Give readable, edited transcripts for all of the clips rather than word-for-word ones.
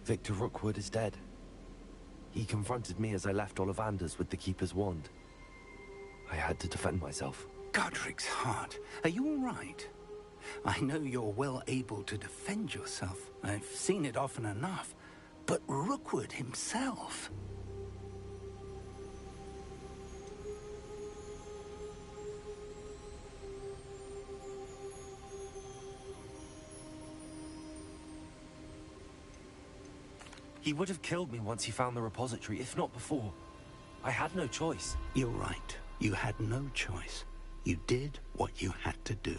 Victor Rookwood is dead. He confronted me as I left Ollivander's with the Keeper's wand. I had to defend myself. Godric's heart. Are you all right? I know you're well able to defend yourself. I've seen it often enough. But Rookwood himself... He would have killed me once he found the repository, if not before. I had no choice. You're right. You had no choice. You did what you had to do.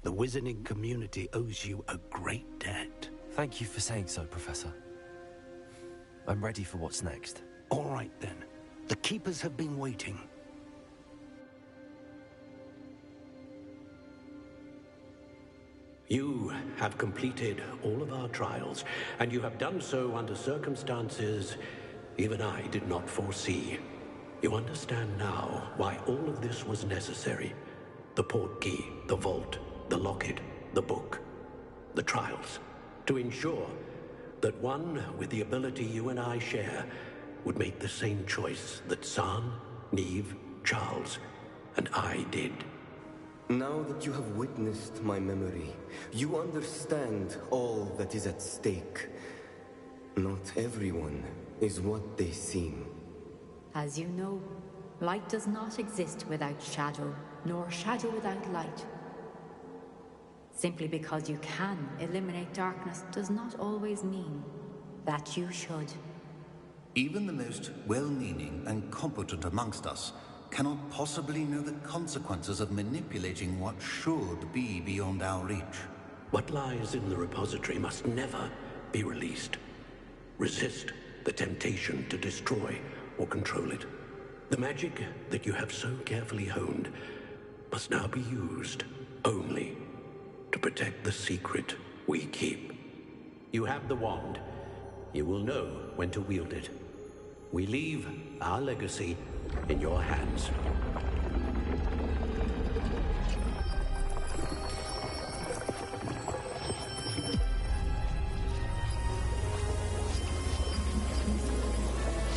The wizarding community owes you a great debt. Thank you for saying so, Professor. I'm ready for what's next. All right, then. The Keepers have been waiting. You have completed all of our trials, and you have done so under circumstances even I did not foresee. You understand now why all of this was necessary. The portkey, the vault, the locket, the book, the trials. To ensure that one with the ability you and I share would make the same choice that San, Neve, Charles, and I did. Now that you have witnessed my memory, you understand all that is at stake. Not everyone is what they seem. As you know, light does not exist without shadow, nor shadow without light. Simply because you can eliminate darkness does not always mean that you should. Even the most well-meaning and competent amongst us cannot possibly know the consequences of manipulating what should be beyond our reach. What lies in the repository must never be released. Resist the temptation to destroy or control it. The magic that you have so carefully honed must now be used only to protect the secret we keep. You have the wand. You will know when to wield it. We leave our legacy in your hands.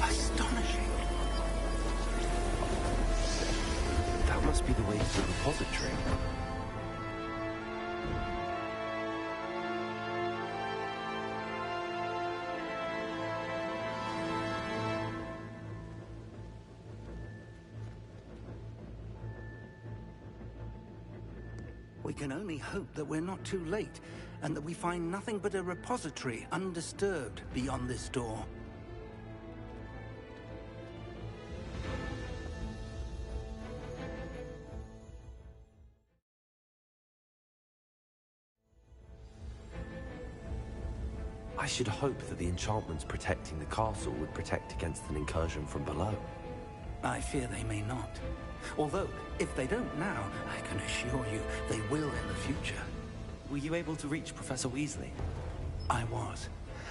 Astonishing. That must be the way to the repository. We can only hope that we're not too late, and that we find nothing but a repository undisturbed beyond this door. I should hope that the enchantments protecting the castle would protect against an incursion from below. I fear they may not. Although, if they don't now, I can assure you they will in the future. Were you able to reach Professor Weasley? I was.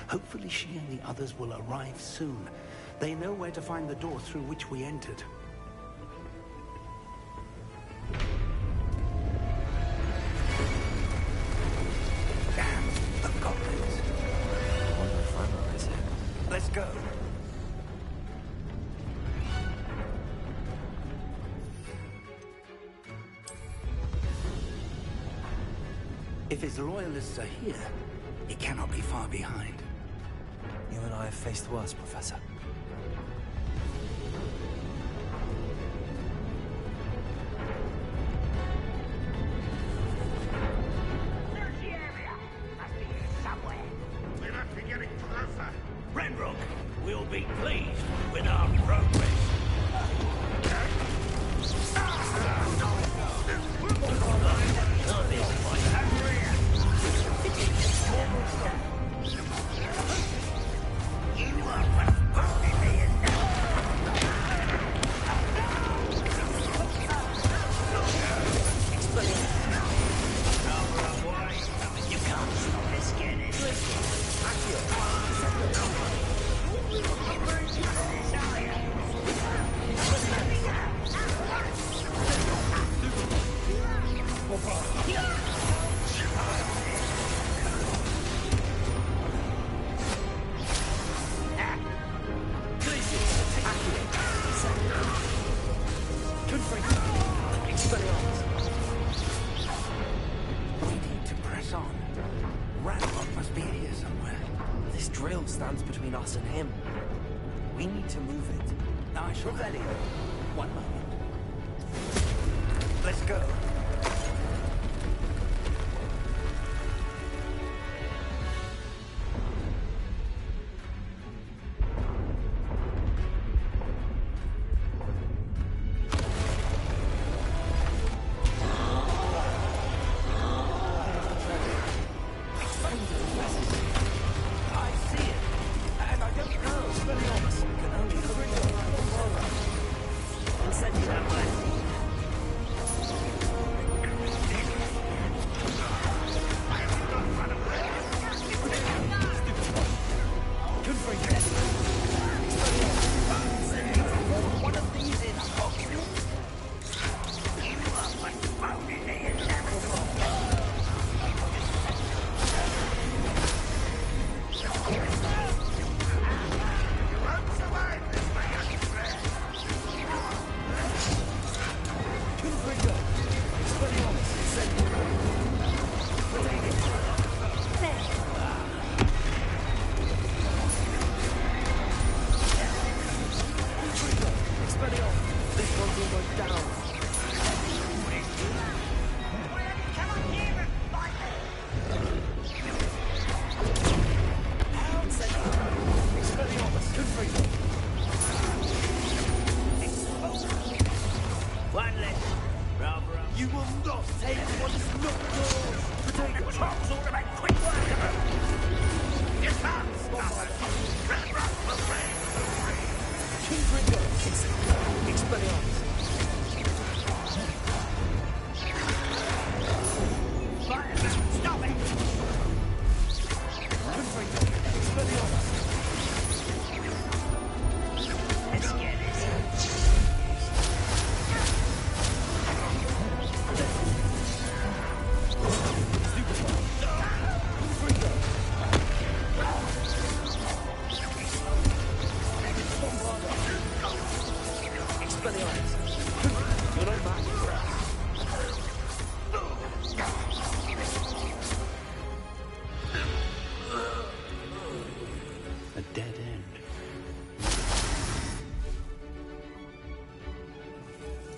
Hopefully she and the others will arrive soon. They know where to find the door through which we entered. Damn, the goblins. I wonder if Anna is here. Let's go. If his loyalists are here, he cannot be far behind. You and I have faced worse, Professor. Search the area! Must be here somewhere. We must be getting closer. Renbrook will be pleased with our progress. between us and him. We need to move it. I shall. Revelio. One moment. Let's go.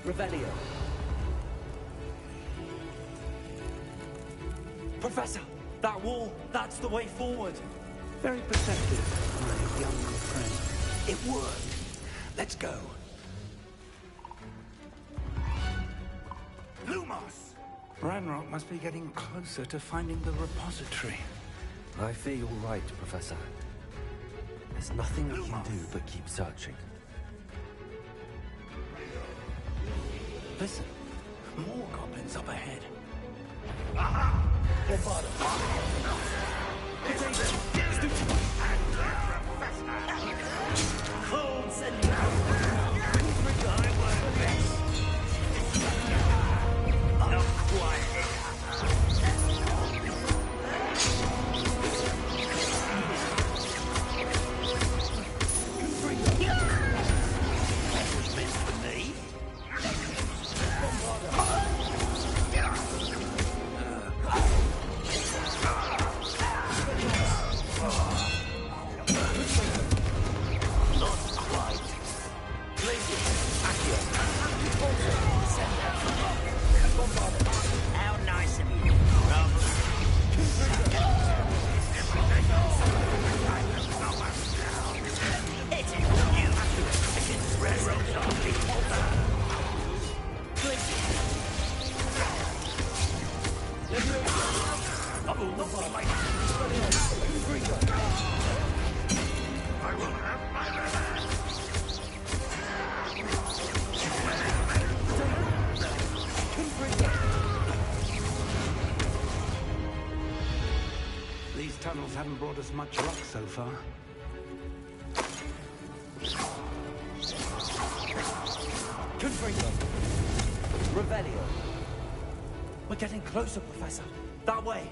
Revelio. Professor, that wall, that's the way forward. Very perceptive, my young friend. It worked. Let's go. Lumos! Ranrock must be getting closer to finding the repository. I fear you're right, Professor. There's nothing we can do but keep searching. Listen, more goblins up ahead. These tunnels haven't brought us much luck so far. Confringo. Revelio. We're getting closer, Professor. That way.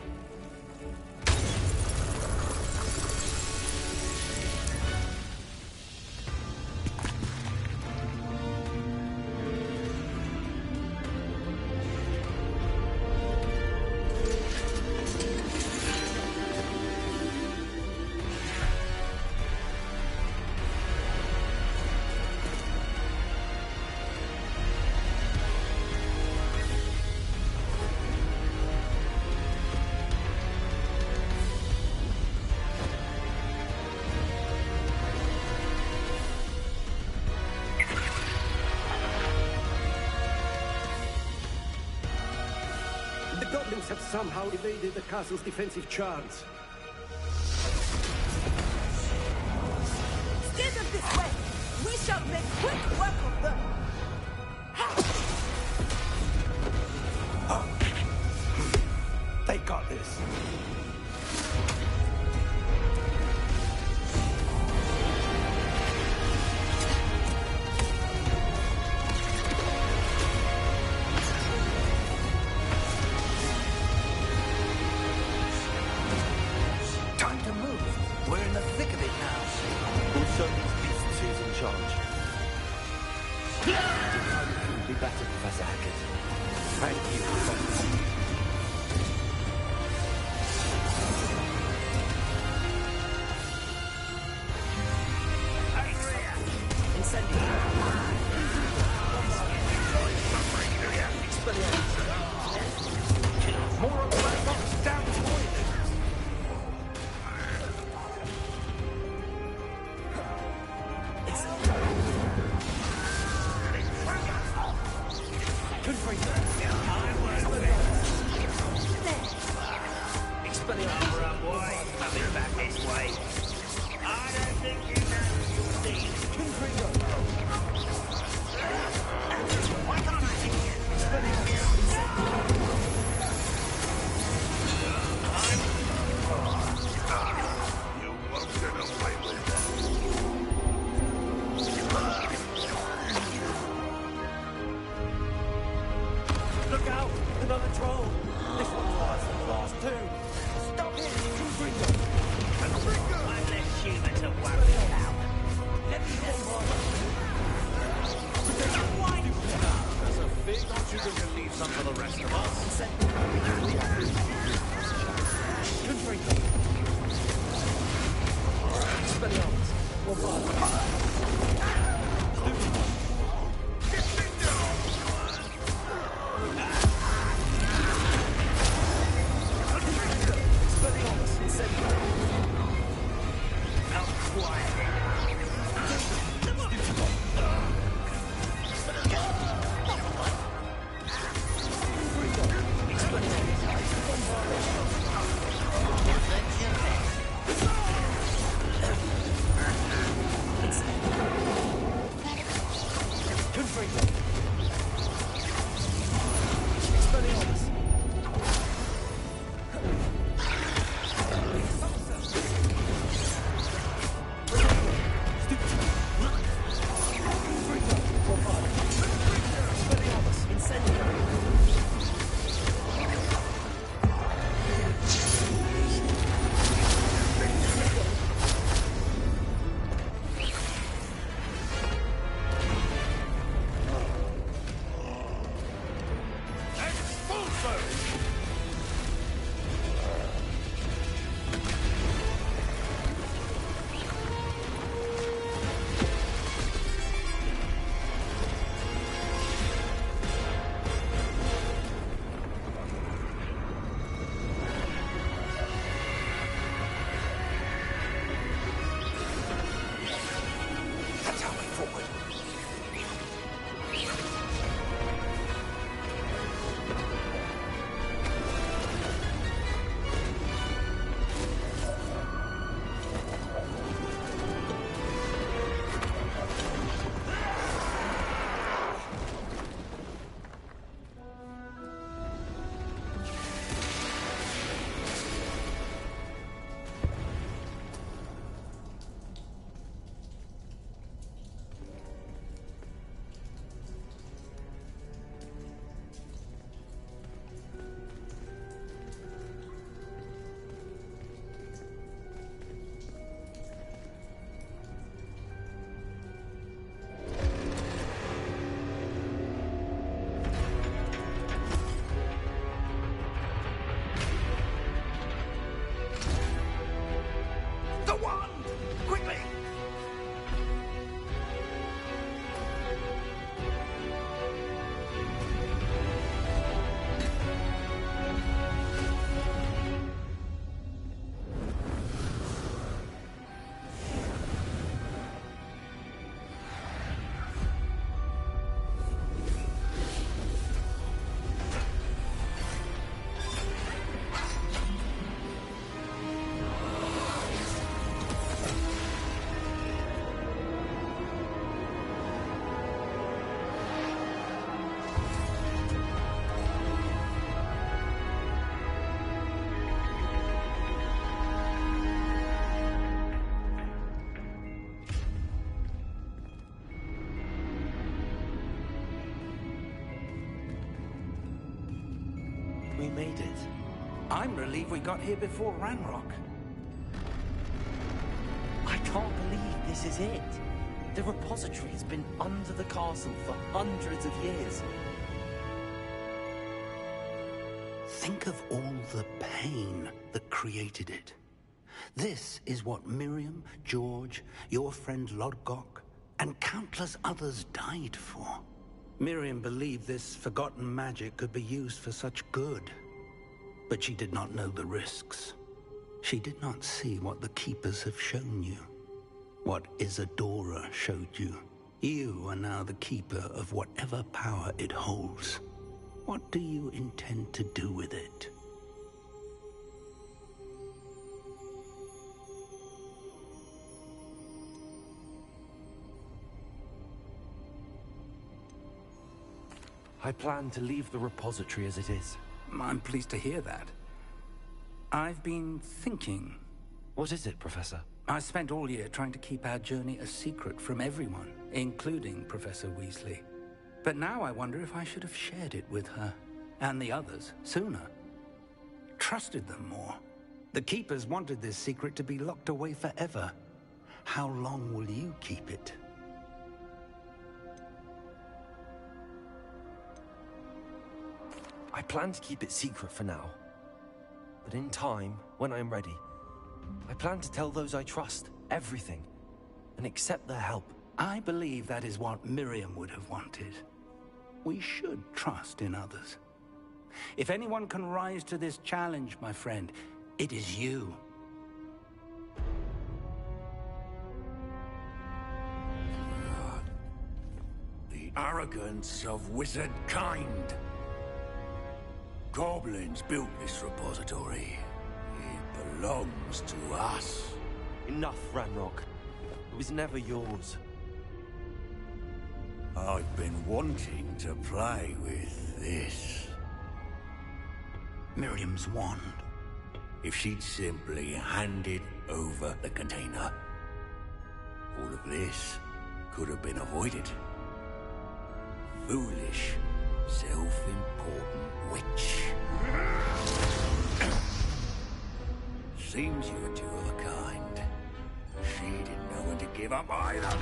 goblins have somehow evaded the castle's defensive charms. Steer them this way! We shall make quick work of them! They got this. Time to move. We're in the thick of it now. We'll show these beasts who's in charge. Timing couldn't be better, Professor Hackett. Thank you, Professor. More of the black box down to toilet. Coming back this way. I don't think you know you'll see. Why can't I see You won't get away with it. Look out! Another troll! This one's worse than the last two! Stop it! I'm less human to worry about. Let me get more! There's a big aren't you going to leave some for the rest of us? we made it. I'm relieved we got here before Ranrock. I can't believe this is it. The repository has been under the castle for hundreds of years. Think of all the pain that created it. This is what Miriam, George, your friend Lodgok, and countless others died for. Miriam believed this forgotten magic could be used for such good. But she did not know the risks. She did not see what the Keepers have shown you. What Isadora showed you. You are now the Keeper of whatever power it holds. What do you intend to do with it? I plan to leave the repository as it is. I'm pleased to hear that. I've been thinking. What is it, Professor? I spent all year trying to keep our journey a secret from everyone, including Professor Weasley. But now I wonder if I should have shared it with her, and the others, sooner. Trusted them more. The Keepers wanted this secret to be locked away forever. How long will you keep it? I plan to keep it secret for now. But in time, when I'm ready, I plan to tell those I trust everything and accept their help. I believe that is what Miriam would have wanted. We should trust in others. If anyone can rise to this challenge, my friend, it is you. The arrogance of wizard kind. Goblins built this repository. It belongs to us. Enough, Ranrock. It was never yours. I've been wanting to play with this. Miriam's wand. If she'd simply handed over the container, all of this could have been avoided. Foolish, self-important witch. Seems you were two of a kind. She didn't know when to give up either.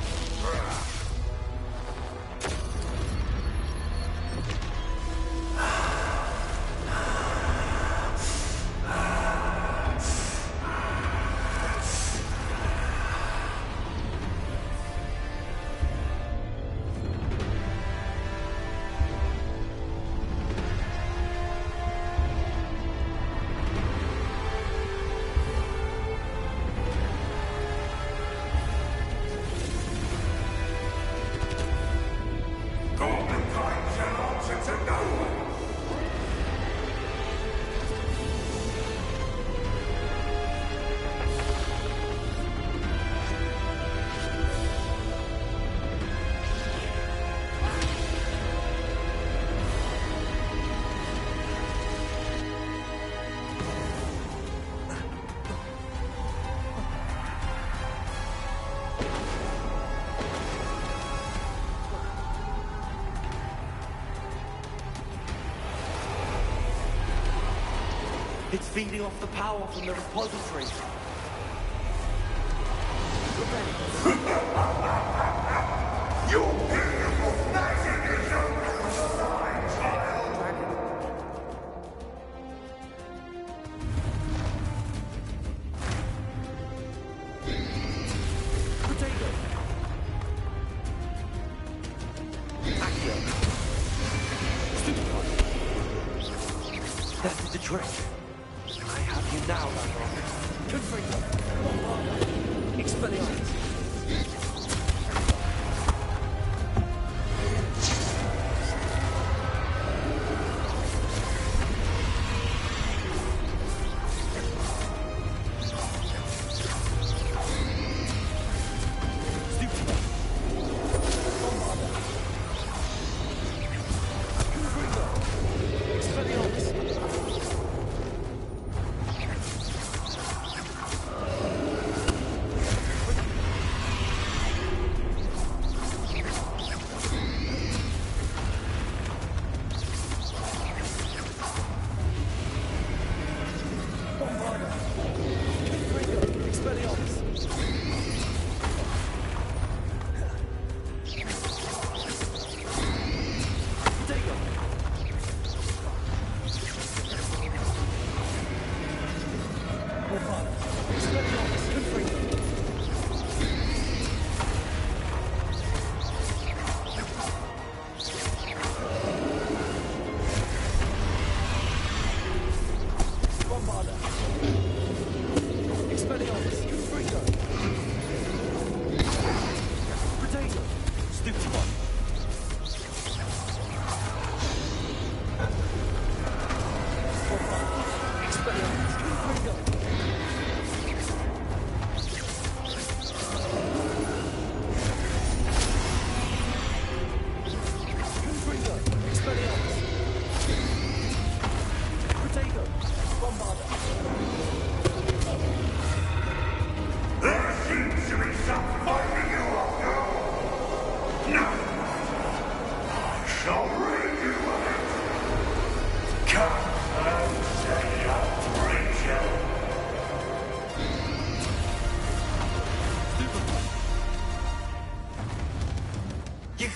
It's feeding off the power from the repository. Your beautiful magic is over, child! Potato! Accio! That is the trick. I have you now, Ranrock. Confringo! Expelliarmus!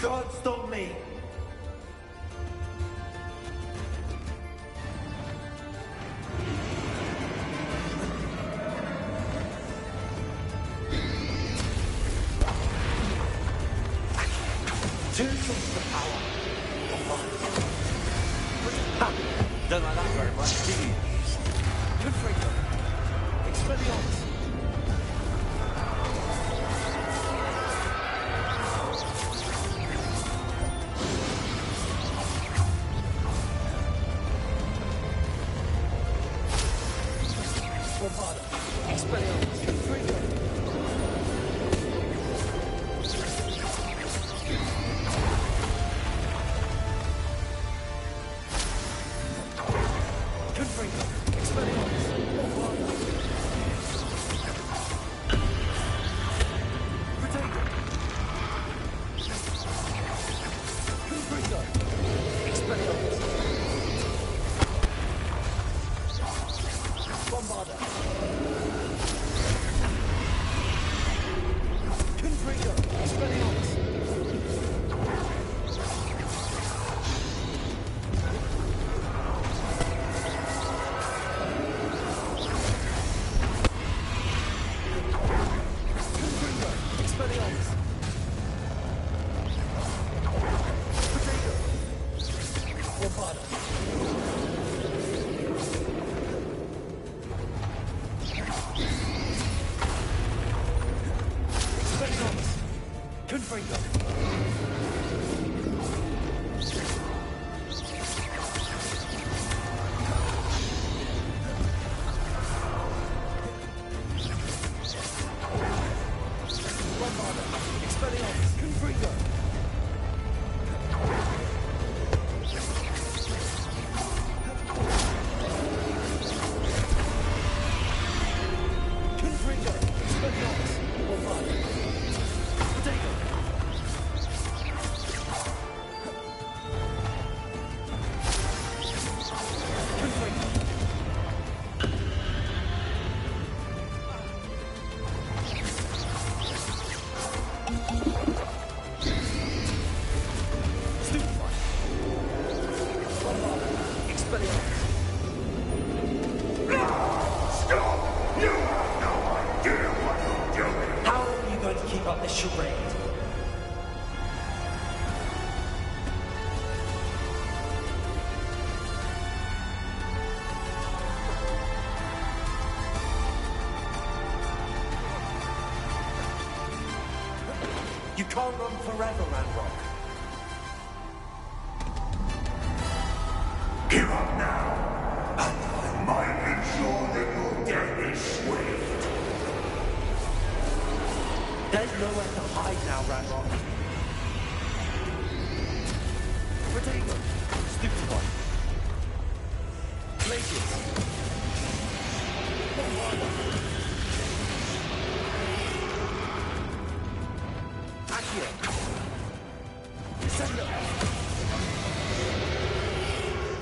can't stop me! Two sources of power. Ha! Don't like that very much, do you? Good freedom. Expelliarmus. Expelliarmus. Good freedom. You can't run forever, Ranrock. Give up now, and I might ensure that your death is swift. There's nowhere to hide now, Ranrock. Protego, stupid one. Glacius.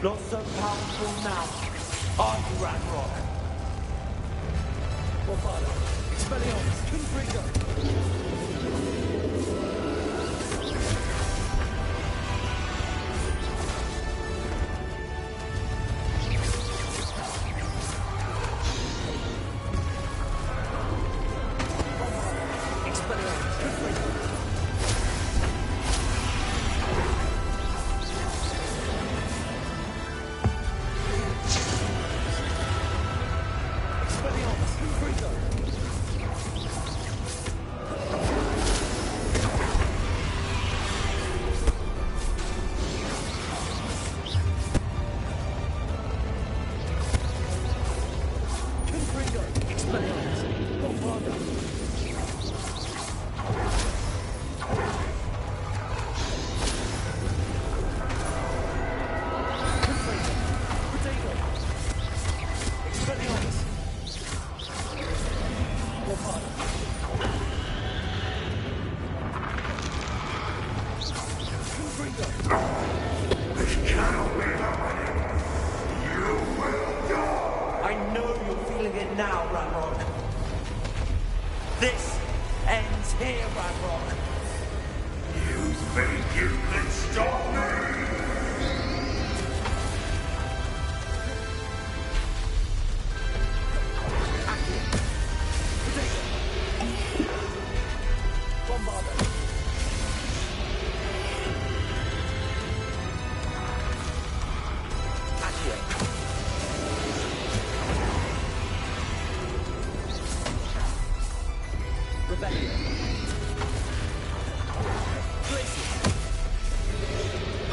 Not so powerful now, are you, Ranrock? Bovada, Expelliarmus, Confringo. This ends here, Ranrock. You think you can stop me?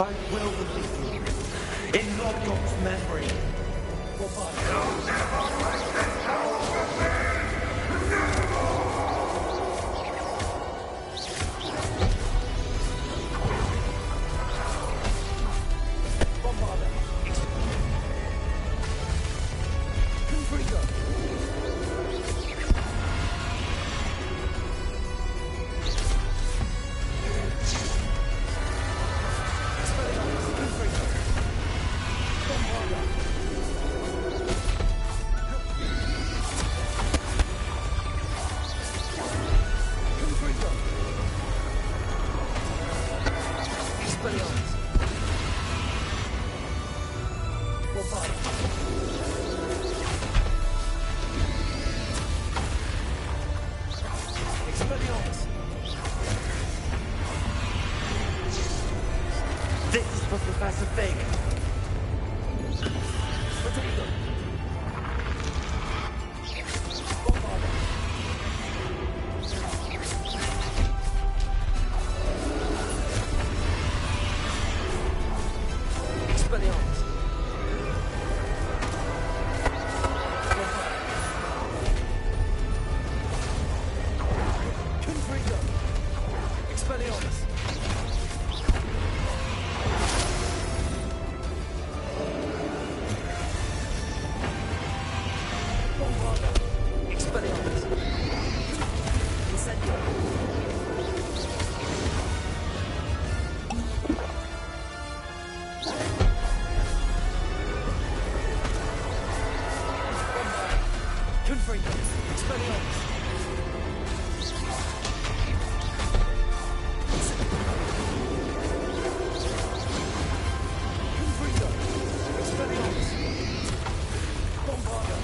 I will believe you. In Lodgok's memory. You'll never break this house with me! Never! This is for Professor Fig. Expelliarmus. Confringo. Expelliarmus. Expelliarmus. Incendio. Confringo. Expelliarmus. Confringo. Expelliarmus. Bombardo.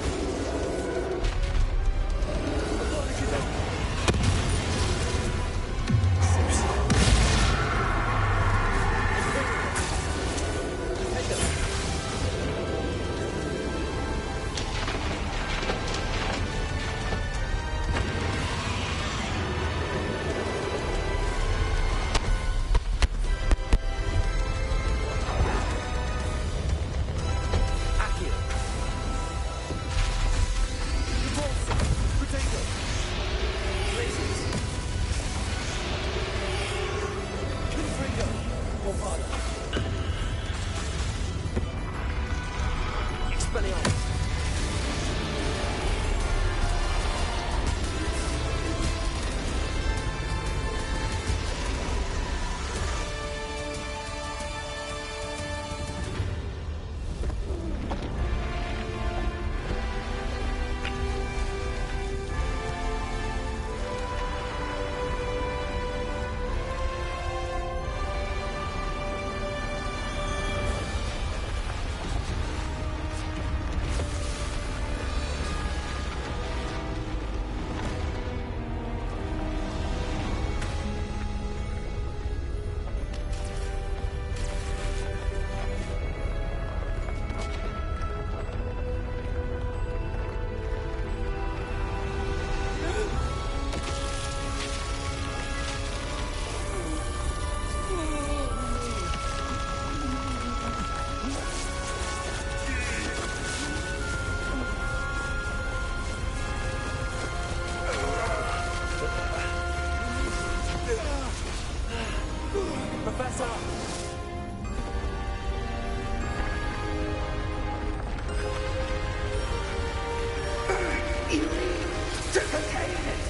Expelliarmus. Professor! You need to contain it!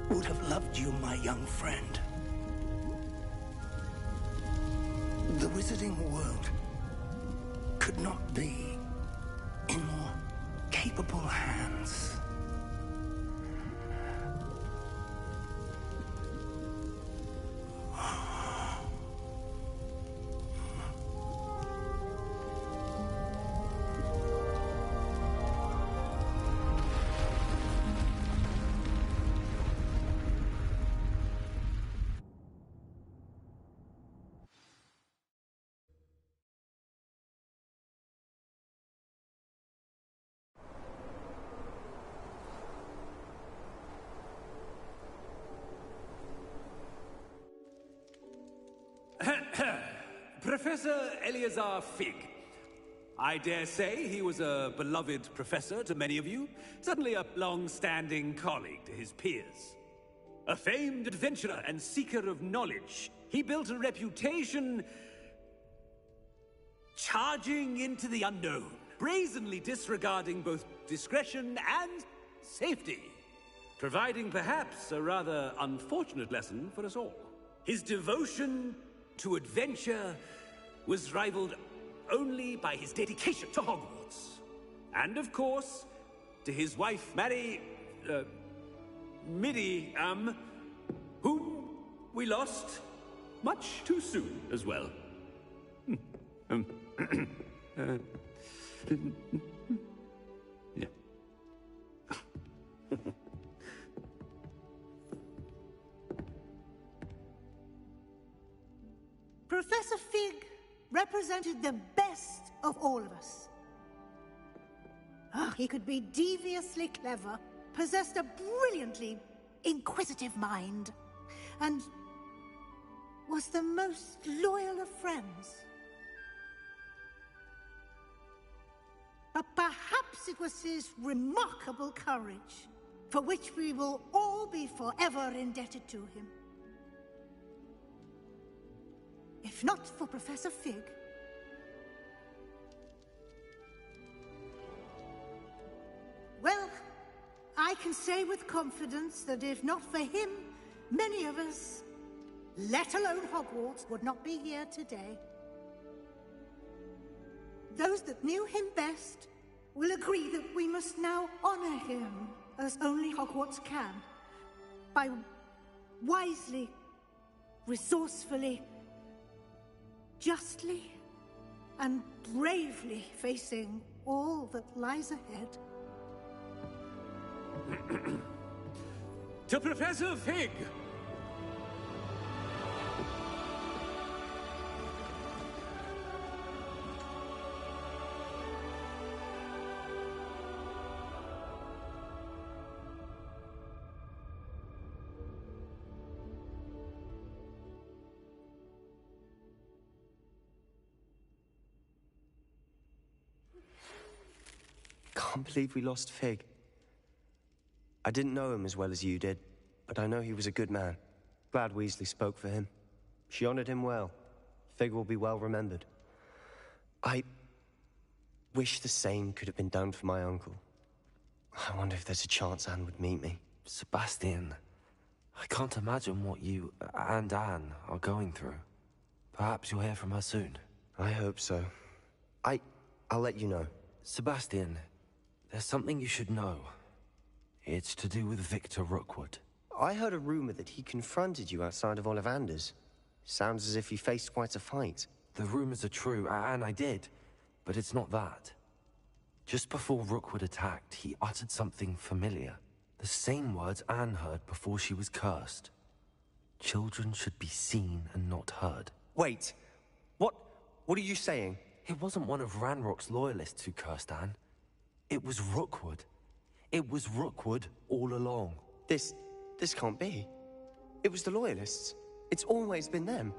would have loved you, my young friend. The wizarding world could not be in more capable hands. Professor Eleazar Fig. I dare say he was a beloved professor to many of you, certainly a long-standing colleague to his peers. A famed adventurer and seeker of knowledge, he built a reputation charging into the unknown, brazenly disregarding both discretion and safety, providing perhaps a rather unfortunate lesson for us all. His devotion to adventure was rivaled only by his dedication to Hogwarts. And of course, to his wife, Midi, whom we lost much too soon as well. Yeah. Professor Fig represented the best of all of us. He could be deviously clever, possessed a brilliantly inquisitive mind, and was the most loyal of friends. But perhaps it was his remarkable courage, for which we will all be forever indebted to him. If not for Professor Fig, well, I can say with confidence that if not for him, many of us, let alone Hogwarts, would not be here today. Those that knew him best will agree that we must now honor him as only Hogwarts can, by wisely, resourcefully, justly and bravely facing all that lies ahead. To Professor Fig! Can't believe we lost Fig. I didn't know him as well as you did, but I know he was a good man. Glad Weasley spoke for him. She honored him well. Fig will be well remembered. I wish the same could have been done for my uncle. I wonder if there's a chance Anne would meet me. Sebastian, I can't imagine what you and Anne are going through. Perhaps you'll hear from her soon. I hope so. I'll let you know. Sebastian, there's something you should know. It's to do with Victor Rookwood. I heard a rumor that he confronted you outside of Ollivander's. Sounds as if he faced quite a fight. The rumors are true, and I did. But it's not that. Just before Rookwood attacked, he uttered something familiar. The same words Anne heard before she was cursed. Children should be seen and not heard. Wait. What are you saying? It wasn't one of Ranrock's loyalists who cursed Anne. It was Rookwood. It was Rookwood all along. This can't be. It was the Loyalists. It's always been them.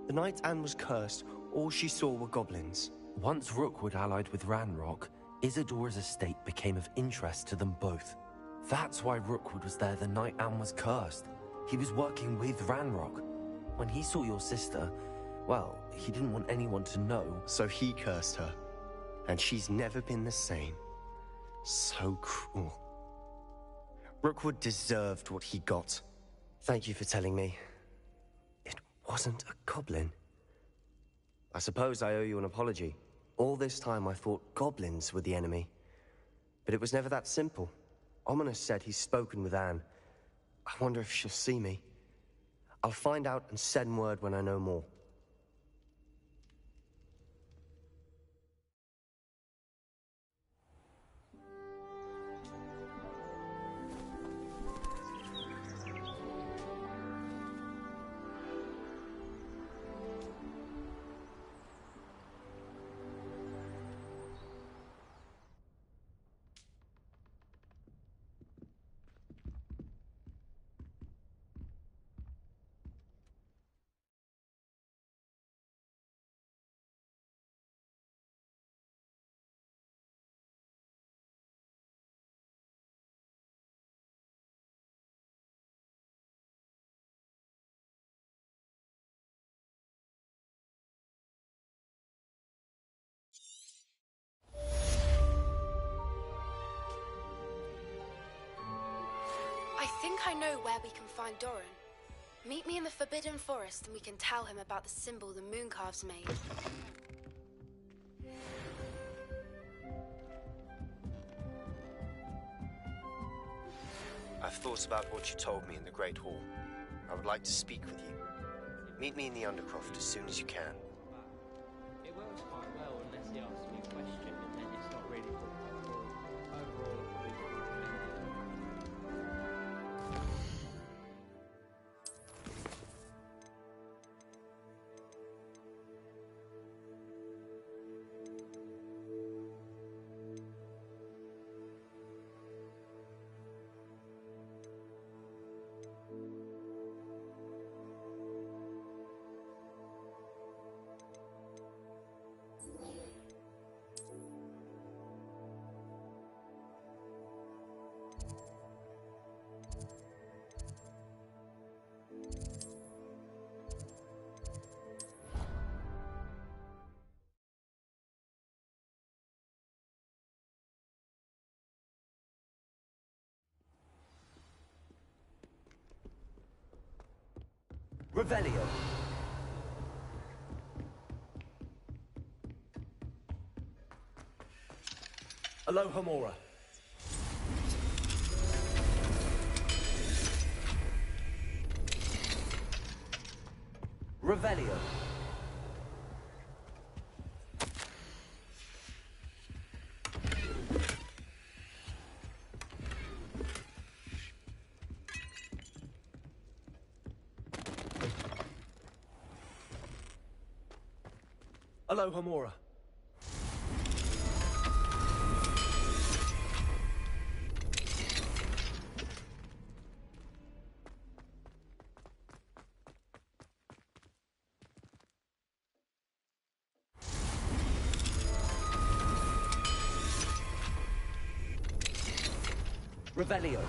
The night Anne was cursed, all she saw were goblins. Once Rookwood allied with Ranrock, Isadora's estate became of interest to them both. That's why Rookwood was there the night Anne was cursed. He was working with Ranrock. When he saw your sister, well, he didn't want anyone to know. So he cursed her. And she's never been the same. So cruel. Rookwood deserved what he got. Thank you for telling me. It wasn't a goblin. I suppose I owe you an apology. All this time I thought goblins were the enemy. But it was never that simple. Ominous said he's spoken with Anne. I wonder if she'll see me. I'll find out and send word when I know more. I think I know where we can find Doran. Meet me in the Forbidden Forest and we can tell him about the symbol the Mooncalves made. I've thought about what you told me in the Great Hall. I would like to speak with you. Meet me in the Undercroft as soon as you can. It works quite well unless he asks me a question, and then it's not really helpful. Overall, I'll probably recommend it. Revelio. Alohomora. Revelio. Alohomora. Revelio.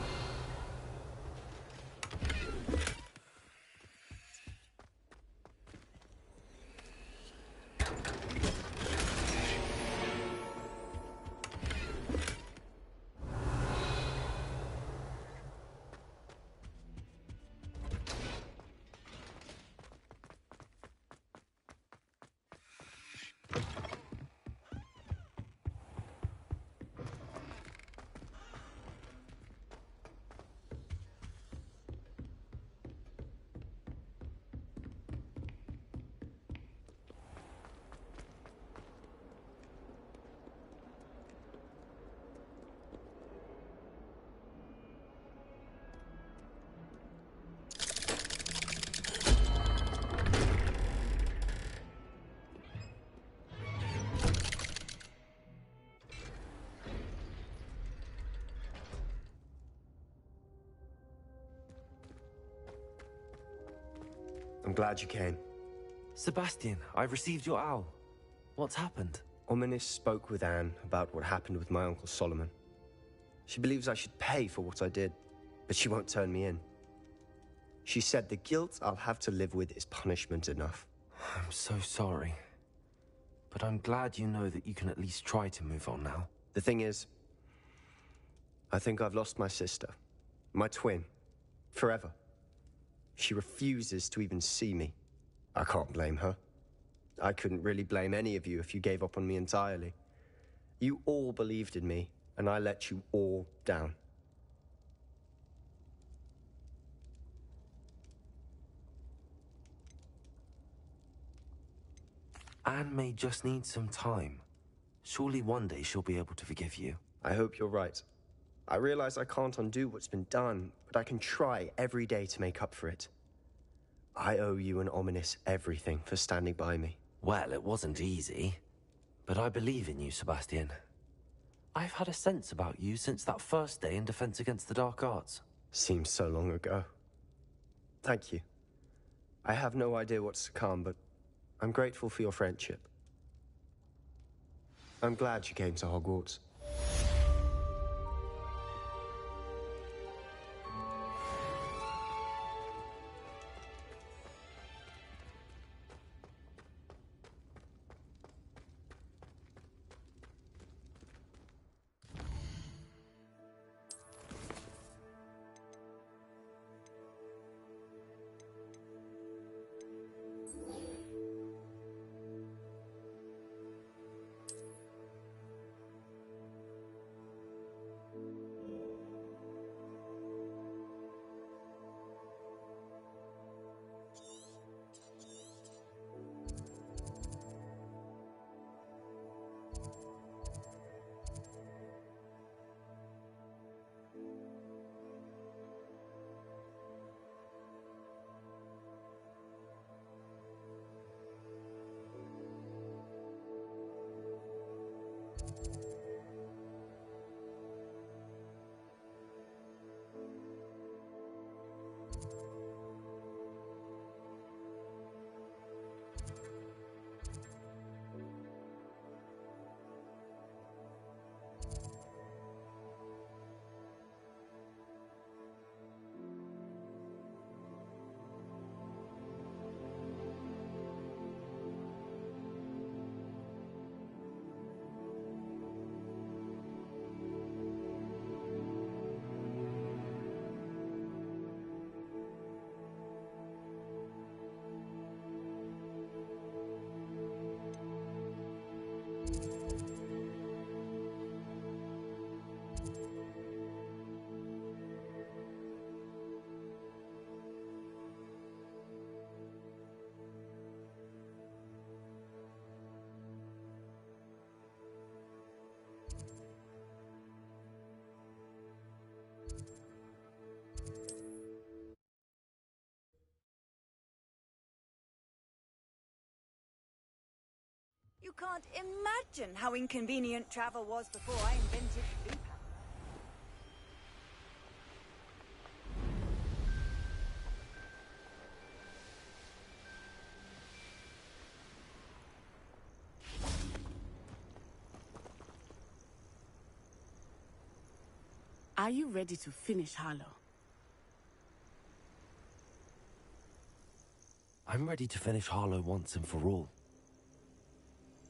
I'm glad you came. Sebastian, I received your owl. What's happened? Ominis spoke with Anne about what happened with my Uncle Solomon. She believes I should pay for what I did, but she won't turn me in. She said the guilt I'll have to live with is punishment enough. I'm so sorry. But I'm glad you know that you can at least try to move on now. The thing is, I think I've lost my sister. My twin. Forever. She refuses to even see me. I can't blame her. I couldn't really blame any of you if you gave up on me entirely. You all believed in me, and I let you all down. Anne may just need some time. Surely one day she'll be able to forgive you. I hope you're right. I realize I can't undo what's been done, but I can try every day to make up for it. I owe you and Ominous everything for standing by me. Well, it wasn't easy, but I believe in you, Sebastian. I've had a sense about you since that first day in Defense Against the Dark Arts. Seems so long ago. Thank you. I have no idea what's to come, but I'm grateful for your friendship. I'm glad you came to Hogwarts. You can't imagine how inconvenient travel was before I invented loop. Are you ready to finish Harlow? I'm ready to finish Harlow once and for all.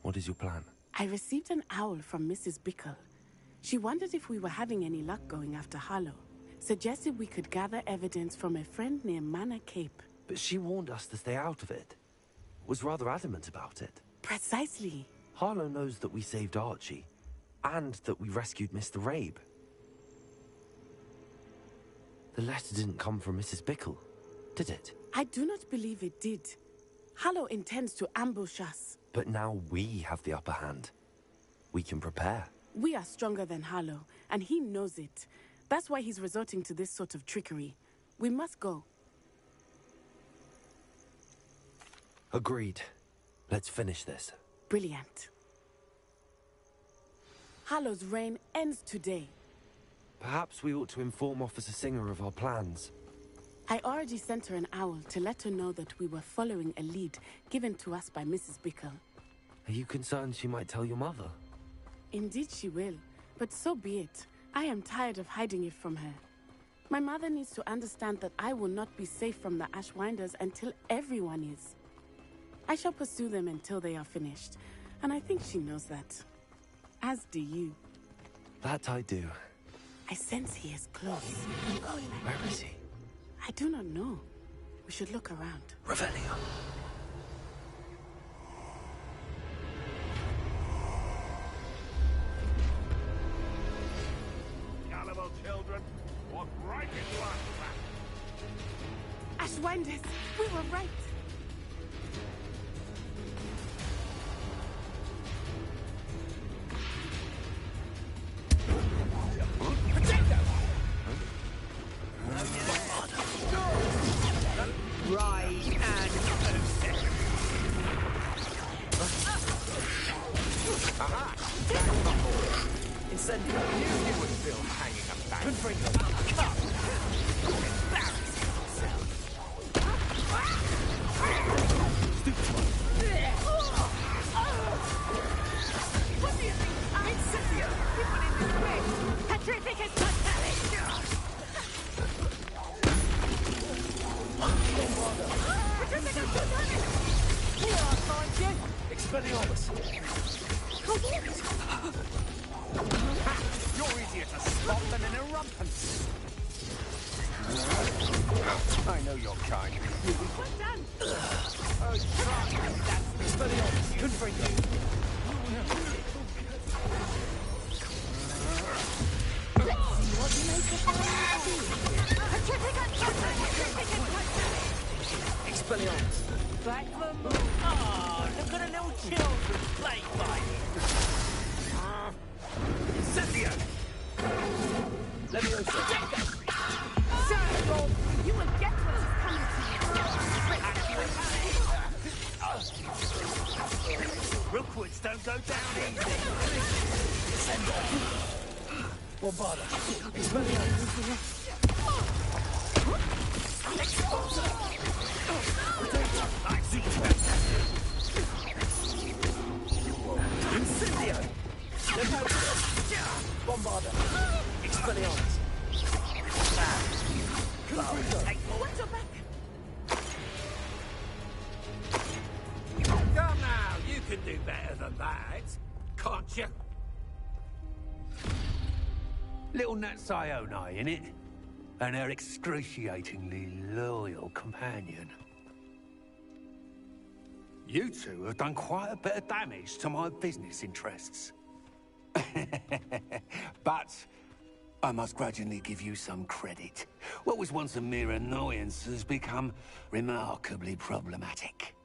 What is your plan? I received an owl from Mrs. Bickle. She wondered if we were having any luck going after Harlow. Suggested we could gather evidence from a friend near Manor Cape. But she warned us to stay out of it. Was rather adamant about it. Precisely. Harlow knows that we saved Archie, and that we rescued Mr. Rabe. The letter didn't come from Mrs. Bickle, did it? I do not believe it did. Harlow intends to ambush us. But now we have the upper hand. We can prepare. We are stronger than Harlow, and he knows it. That's why he's resorting to this sort of trickery. We must go. Agreed. Let's finish this. Brilliant. Harlow's reign ends today. Perhaps we ought to inform Officer Singer of our plans. I already sent her an owl to let her know that we were following a lead given to us by Mrs. Bickle. Are you concerned she might tell your mother? Indeed she will, but so be it. I am tired of hiding it from her. My mother needs to understand that I will not be safe from the Ashwinders until everyone is. I shall pursue them until they are finished, and I think she knows that. As do you. That I do. I sense he is close. Where is he? I do not know. We should look around. Revelio. Gullible children, walk right into our trap. Ashwinders, we were right. You're easier to spot than an irrumpent. I know your kind. Well done. Oh, that's very honest. Couldn't bring you. Expelliarmus. Back the move. Oh, look at the little children play fighting. Incendio! Leviosa. Sir, you will get what is coming to you. Rookwoods don't go down easy. Incendio. Bombarda. Expelliarmus. Incendio! Bombarda! Expelliarmus! Watch your back. Come now, you can do better than that, can't you? Little Nat Sione, innit? And her excruciatingly loyal companion. You two have done quite a bit of damage to my business interests. But I must grudgingly give you some credit. What was once a mere annoyance has become remarkably problematic.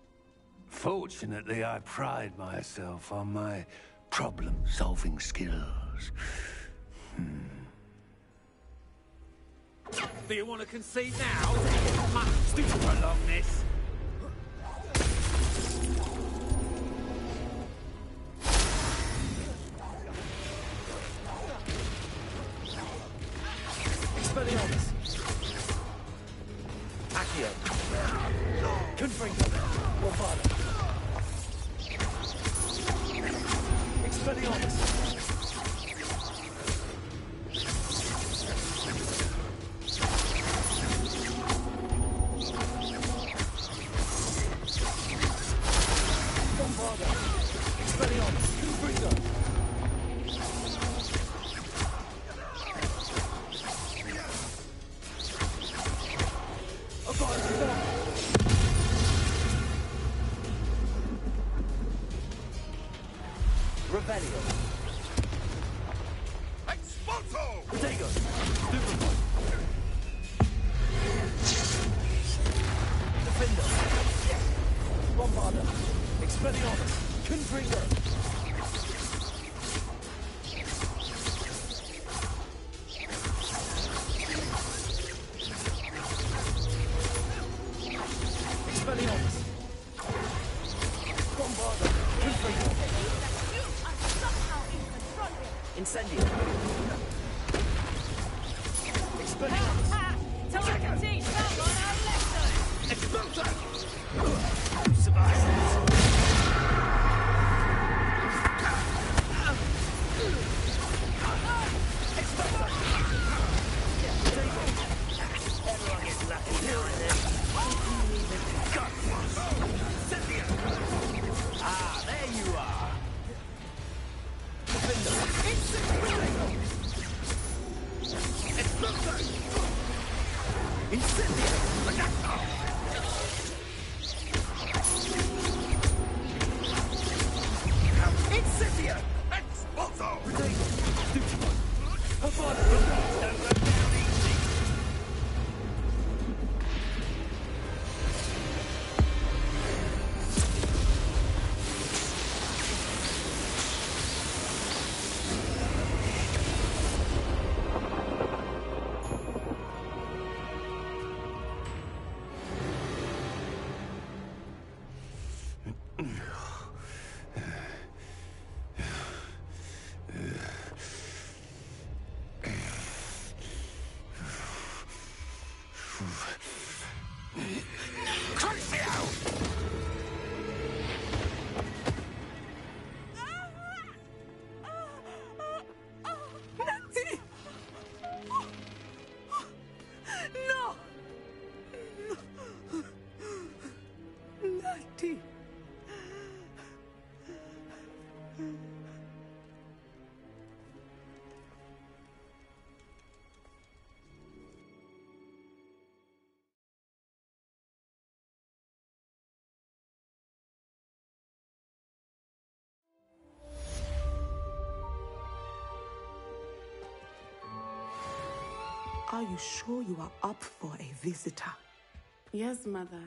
Fortunately, I pride myself on my problem-solving skills. Do you want to concede now? Must do prolong this. Expelliarmus. Accio. Confringo. Bombarda. Expelliarmus. Revelio. Expulso! Protego. Stupefy. Defender. Bombarda. Expelliarmus. Confringo. Expelliarmus. Bombarda. Confringo. Incendio. Expelliarmus. So I can teach someone a lesson. Expulso! Survive. Everyone gets lucky now and then. Ah, there you are. Defender. Incendio! Exploso! Are you sure you are up for a visitor? Yes, Mother.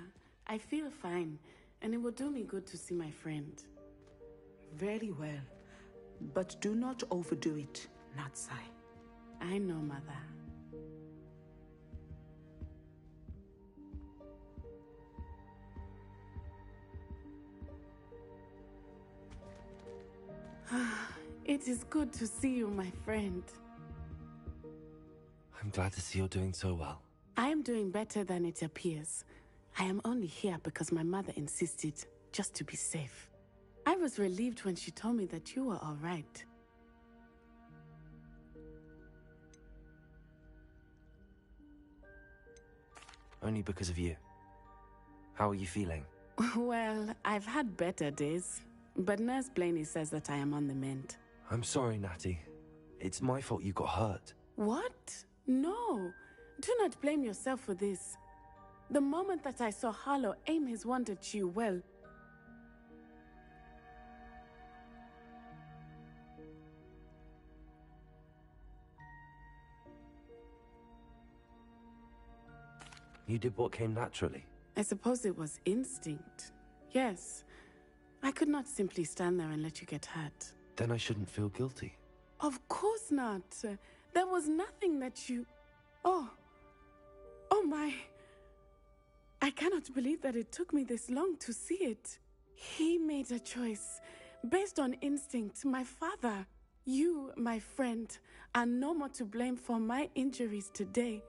I feel fine, and it will do me good to see my friend. Very well. But do not overdo it, Natsai. I know, Mother. It is good to see you, my friend. I'm glad to see you're doing so well. I am doing better than it appears. I am only here because my mother insisted, just to be safe. I was relieved when she told me that you were all right. Only because of you. How are you feeling? Well, I've had better days, but Nurse Blaney says that I am on the mend. I'm sorry, Natty. It's my fault you got hurt. What? No. Do not blame yourself for this. The moment that I saw Harlow aim his wand at you, well... You did what came naturally. I suppose it was instinct. Yes. I could not simply stand there and let you get hurt. Then I shouldn't feel guilty. Of course not. There was nothing that you... Oh. Oh my. I cannot believe that it took me this long to see it. He made a choice based on instinct. My father, you, my friend, are no more to blame for my injuries today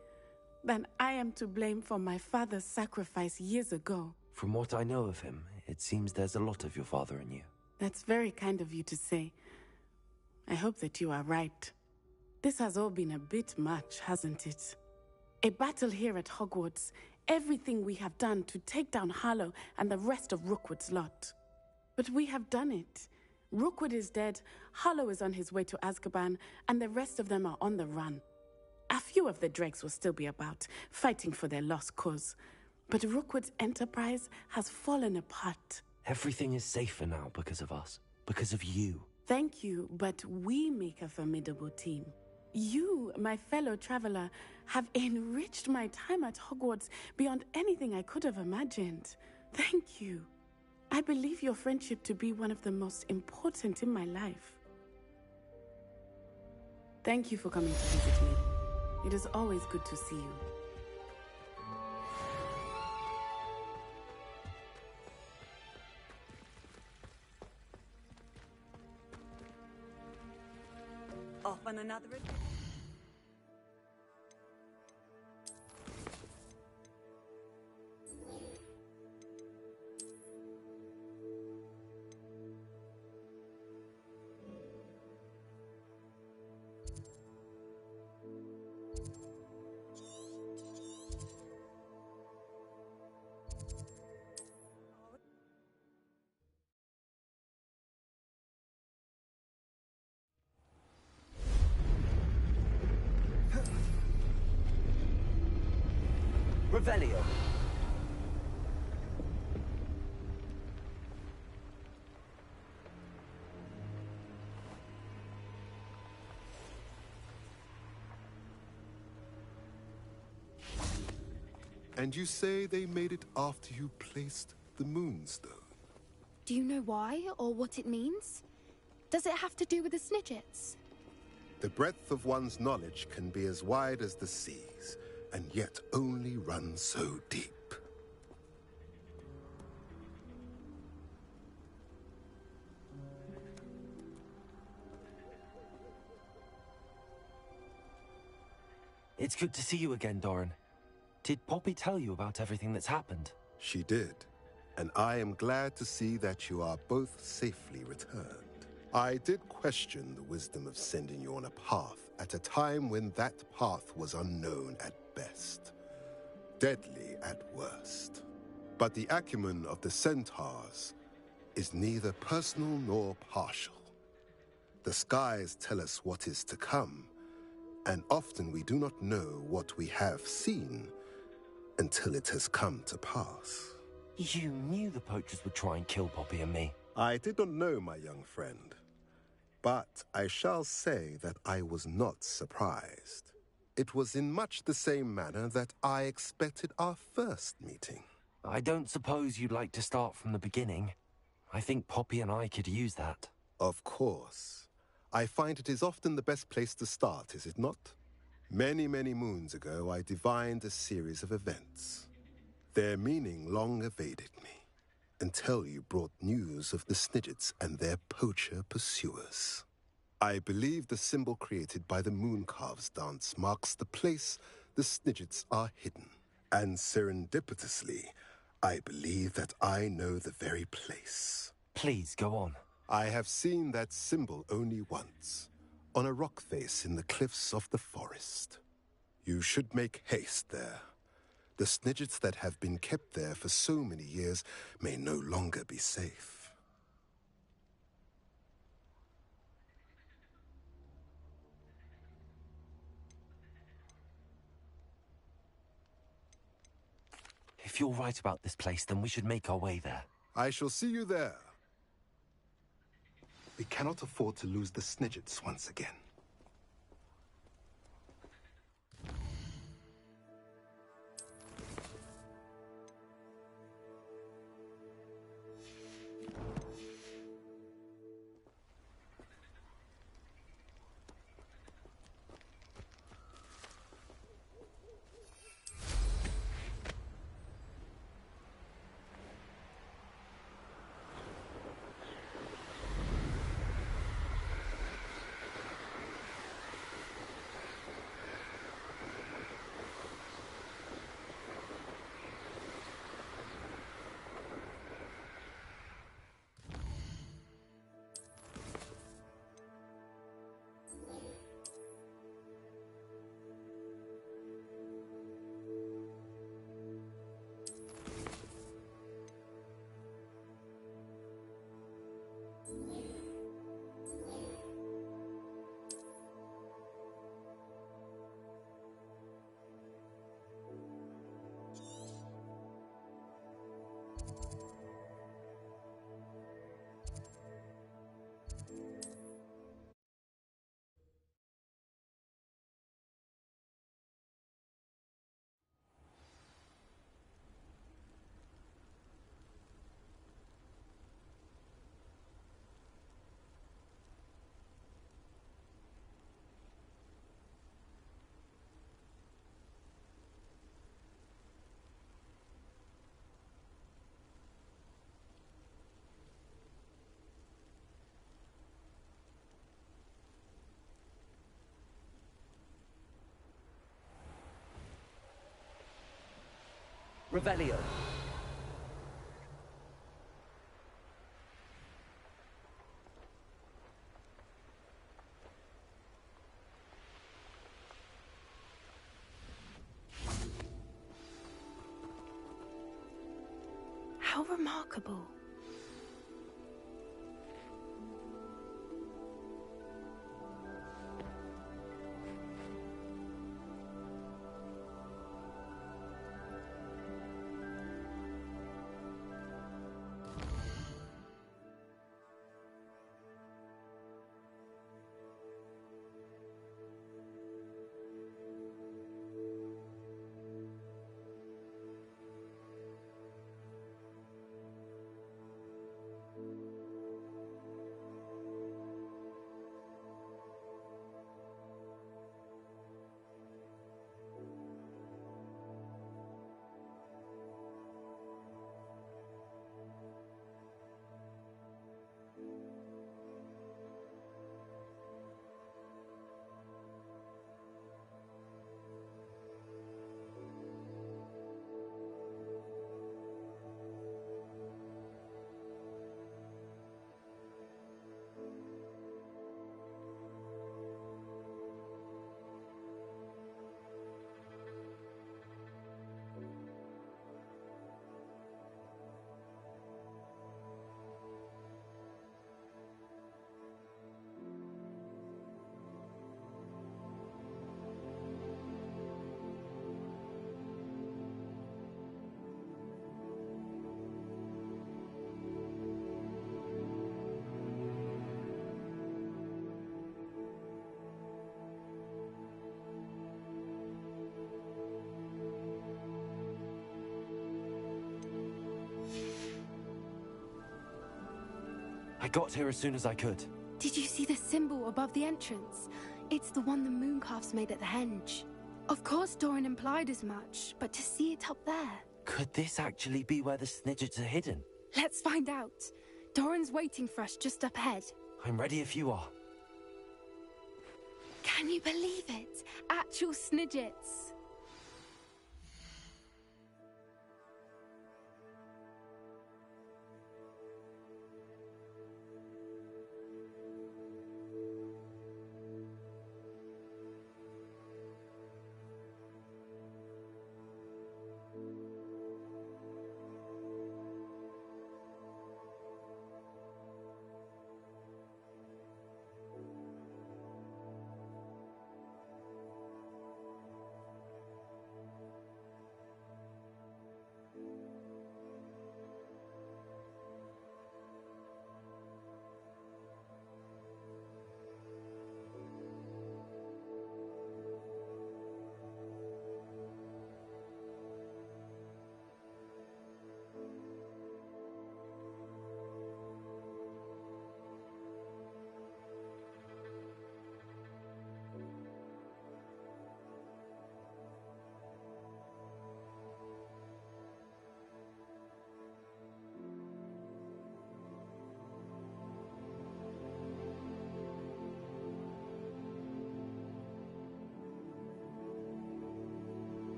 than I am to blame for my father's sacrifice years ago. From what I know of him, it seems there's a lot of your father in you. That's very kind of you to say. I hope that you are right. This has all been a bit much, hasn't it? A battle here at Hogwarts, everything we have done to take down Harlow and the rest of Rookwood's lot. But we have done it. Rookwood is dead, Harlow is on his way to Azkaban, and the rest of them are on the run. A few of the dregs will still be about, fighting for their lost cause. But Rookwood's enterprise has fallen apart. Everything is safer now because of us. Because of you. Thank you, but we make a formidable team. You, my fellow traveler, have enriched my time at Hogwarts beyond anything I could have imagined. Thank you. I believe your friendship to be one of the most important in my life. Thank you for coming to visit me. It is always good to see you. Off on another... Revelio. And you say they made it after you placed the Moonstone? Do you know why, or what it means? Does it have to do with the Snidgets? The breadth of one's knowledge can be as wide as the seas, and yet only run so deep. It's good to see you again, Doran. Did Poppy tell you about everything that's happened? She did, and I am glad to see that you are both safely returned. I did question the wisdom of sending you on a path at a time when that path was unknown at best, deadly at worst. But the acumen of the Centaurs is neither personal nor partial. The skies tell us what is to come, and often we do not know what we have seen until it has come to pass. You knew the poachers would try and kill Poppy and me. I did not know, my young friend, but I shall say that I was not surprised. It was in much the same manner that I expected our first meeting. I don't suppose you'd like to start from the beginning. I think Poppy and I could use that. Of course. I find it is often the best place to start, is it not? Many, many moons ago, I divined a series of events. Their meaning long evaded me, until you brought news of the Snidgets and their poacher pursuers. I believe the symbol created by the Mooncalves dance marks the place the Snidgets are hidden. And serendipitously, I believe that I know the very place. Please, go on. I have seen that symbol only once, on a rock face in the cliffs of the forest. You should make haste there. The Snidgets that have been kept there for so many years may no longer be safe. If you're right about this place, then we should make our way there. I shall see you there. We cannot afford to lose the Snidgets once again. Revelio. How remarkable. I got here as soon as I could. Did you see the symbol above the entrance? It's the one the mooncalves made at the henge. Of course Doran implied as much, but to see it up there... Could this actually be where the Snidgets are hidden? Let's find out. Doran's waiting for us just up ahead. I'm ready if you are. Can you believe it? Actual Snidgets.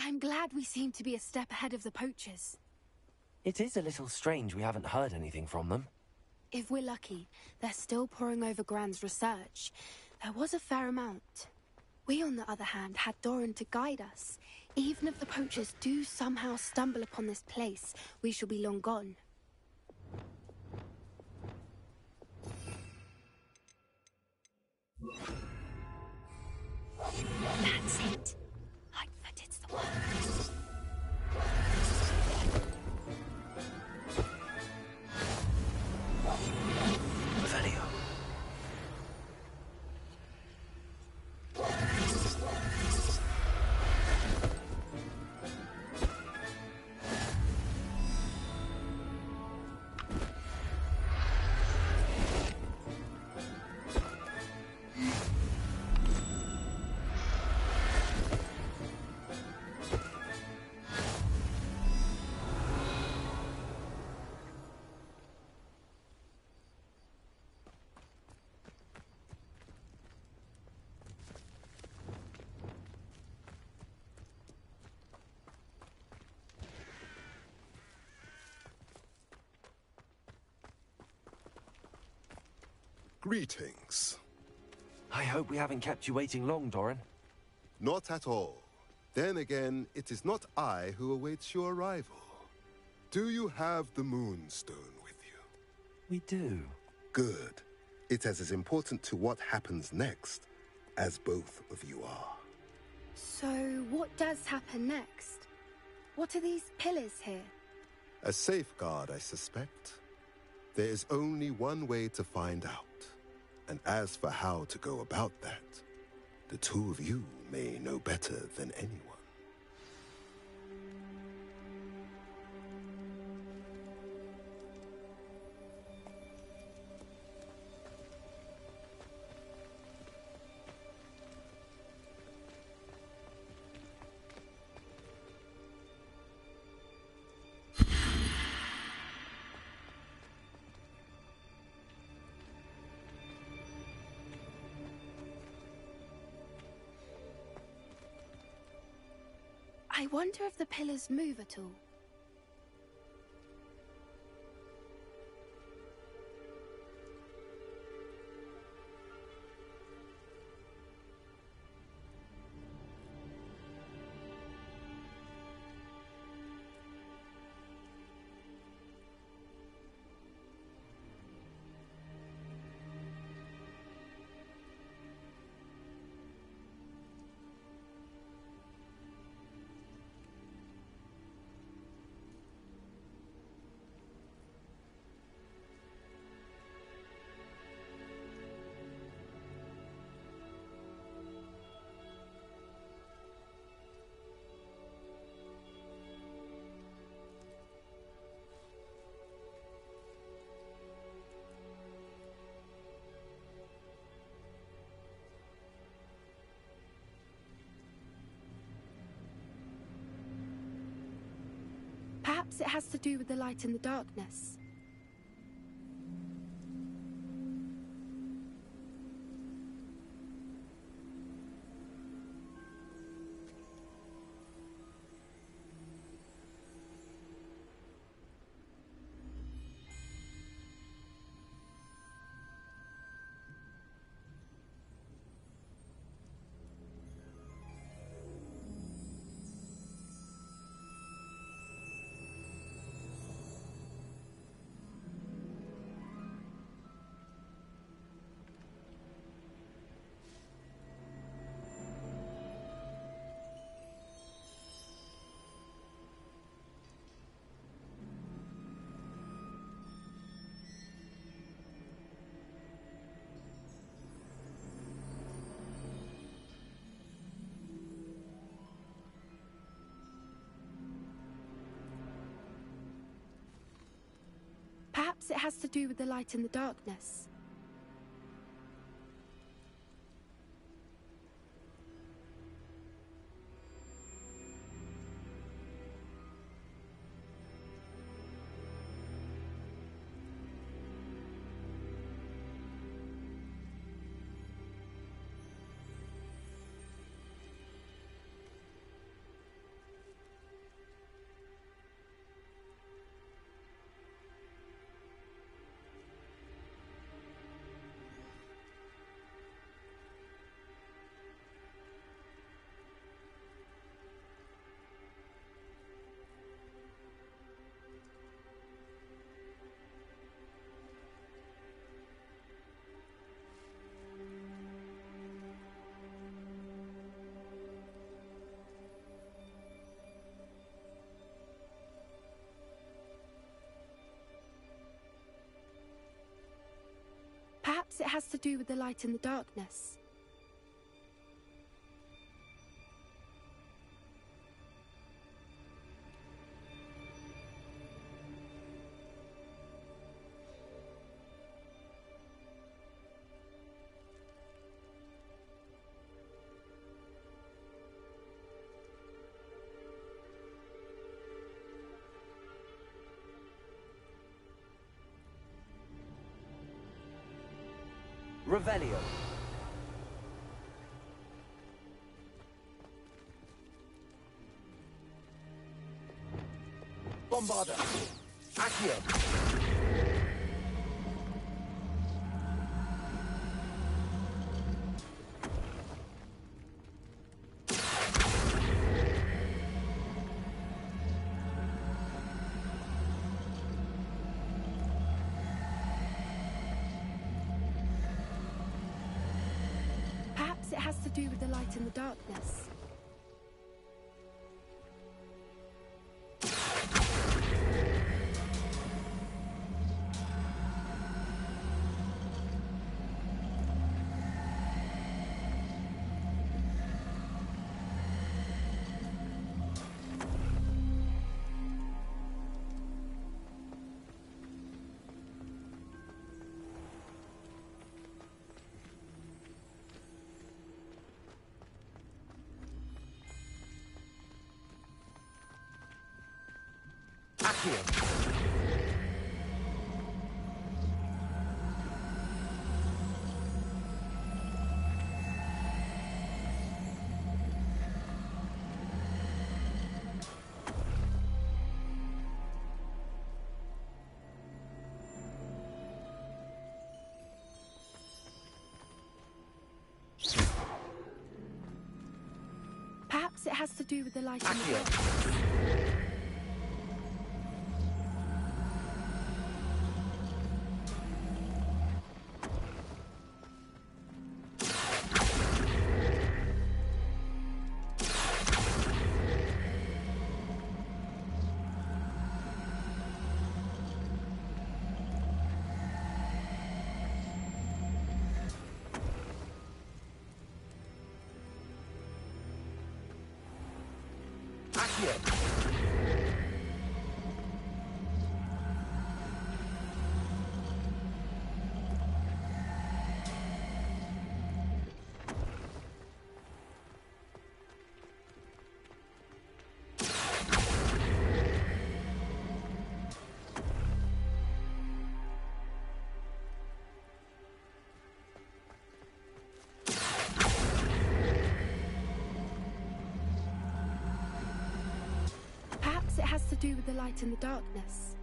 I'm glad we seem to be a step ahead of the poachers. It is a little strange we haven't heard anything from them. If we're lucky, they're still poring over Gran's research. There was a fair amount. We, on the other hand, had Doran to guide us. Even if the poachers do somehow stumble upon this place, we shall be long gone. That's it. Lightfoot, it's the one. Greetings. I hope we haven't kept you waiting long, Doran. Not at all. Then again, it is not I who awaits your arrival. Do you have the Moonstone with you? We do. Good. It is as important to what happens next as both of you are. So, what does happen next? What are these pillars here? A safeguard, I suspect. There is only one way to find out. And as for how to go about that, the two of you may know better than anyone. I wonder if the pillars move at all. Perhaps it has to do with the light and the darkness. Perhaps it has to do with the light and the darkness. Perhaps it has to do with the light and the darkness. Revelio. Bombarda. Accio. has to do with the light and the darkness. Perhaps it has to do with the light and the darkness. Perhaps it has to do with the light and the darkness.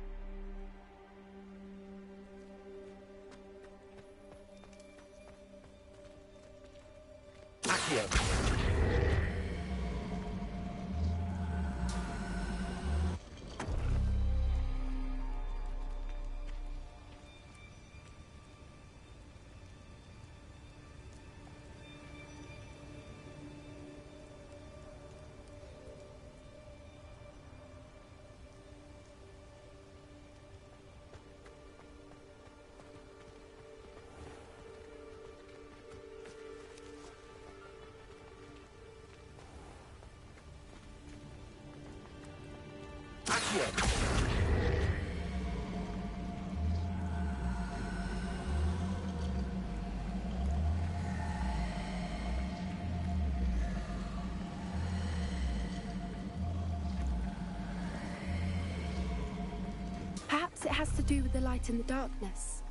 Perhaps it has to do with the light and the darkness.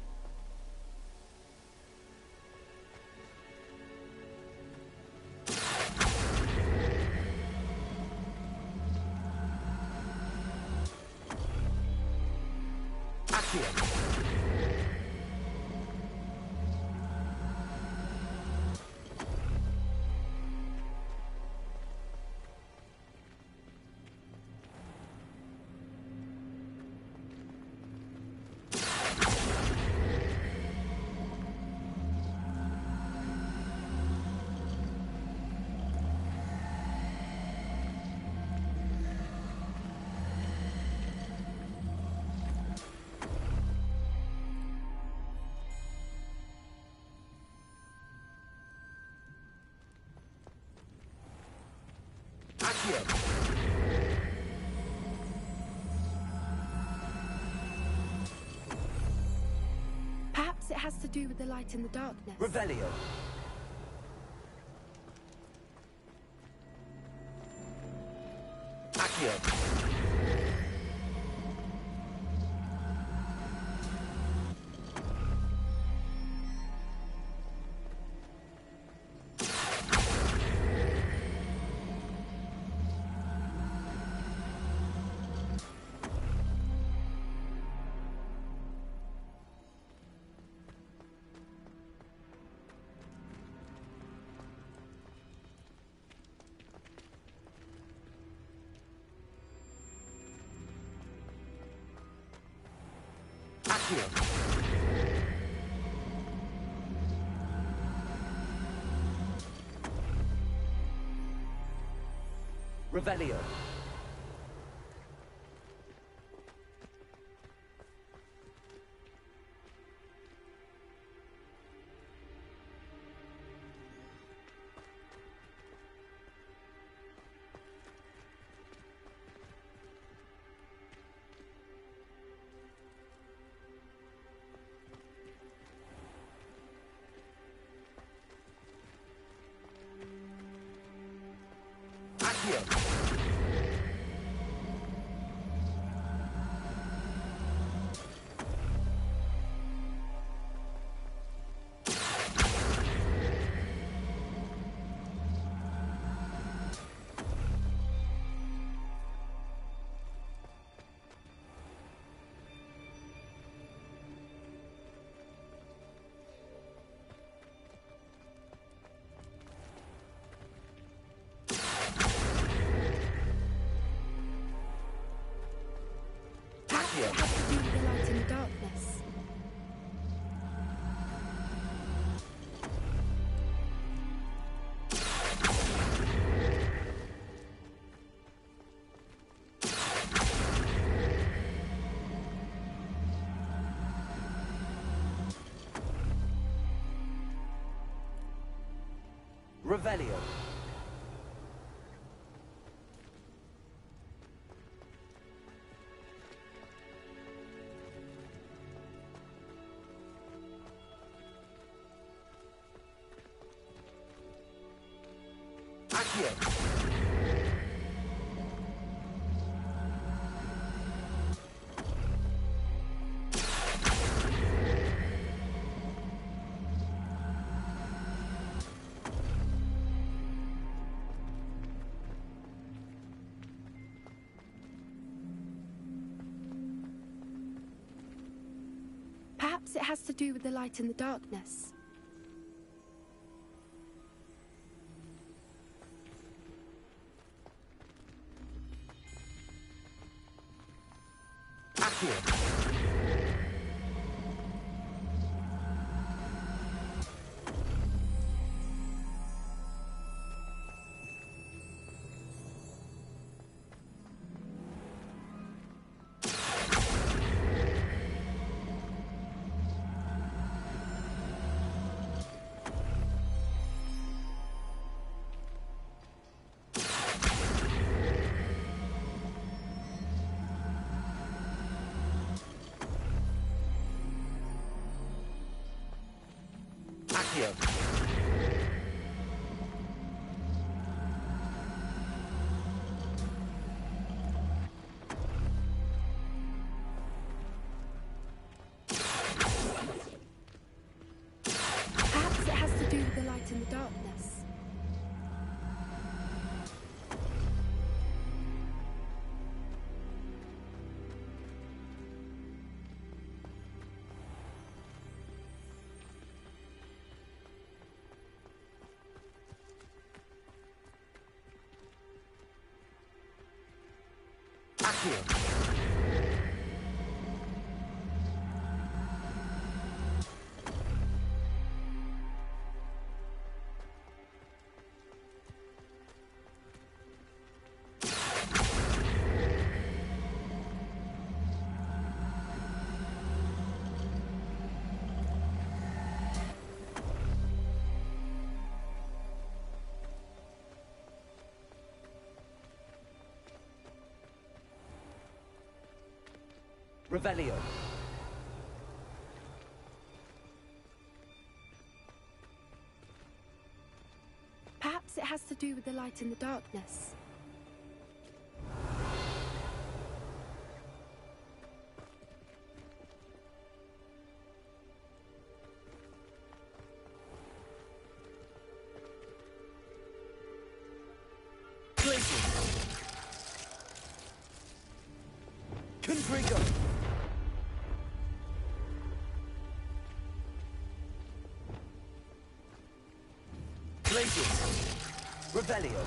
Perhaps it has to do with the light and the darkness. Revelio. Accio. Revelio. It has to do with the light in the darkness. Revelio. Perhaps it has to do with the light in the darkness. Perhaps it has to do with the light in the darkness. Revelio. Perhaps it has to do with the light in the darkness. Confringo. Glacius. Revelio.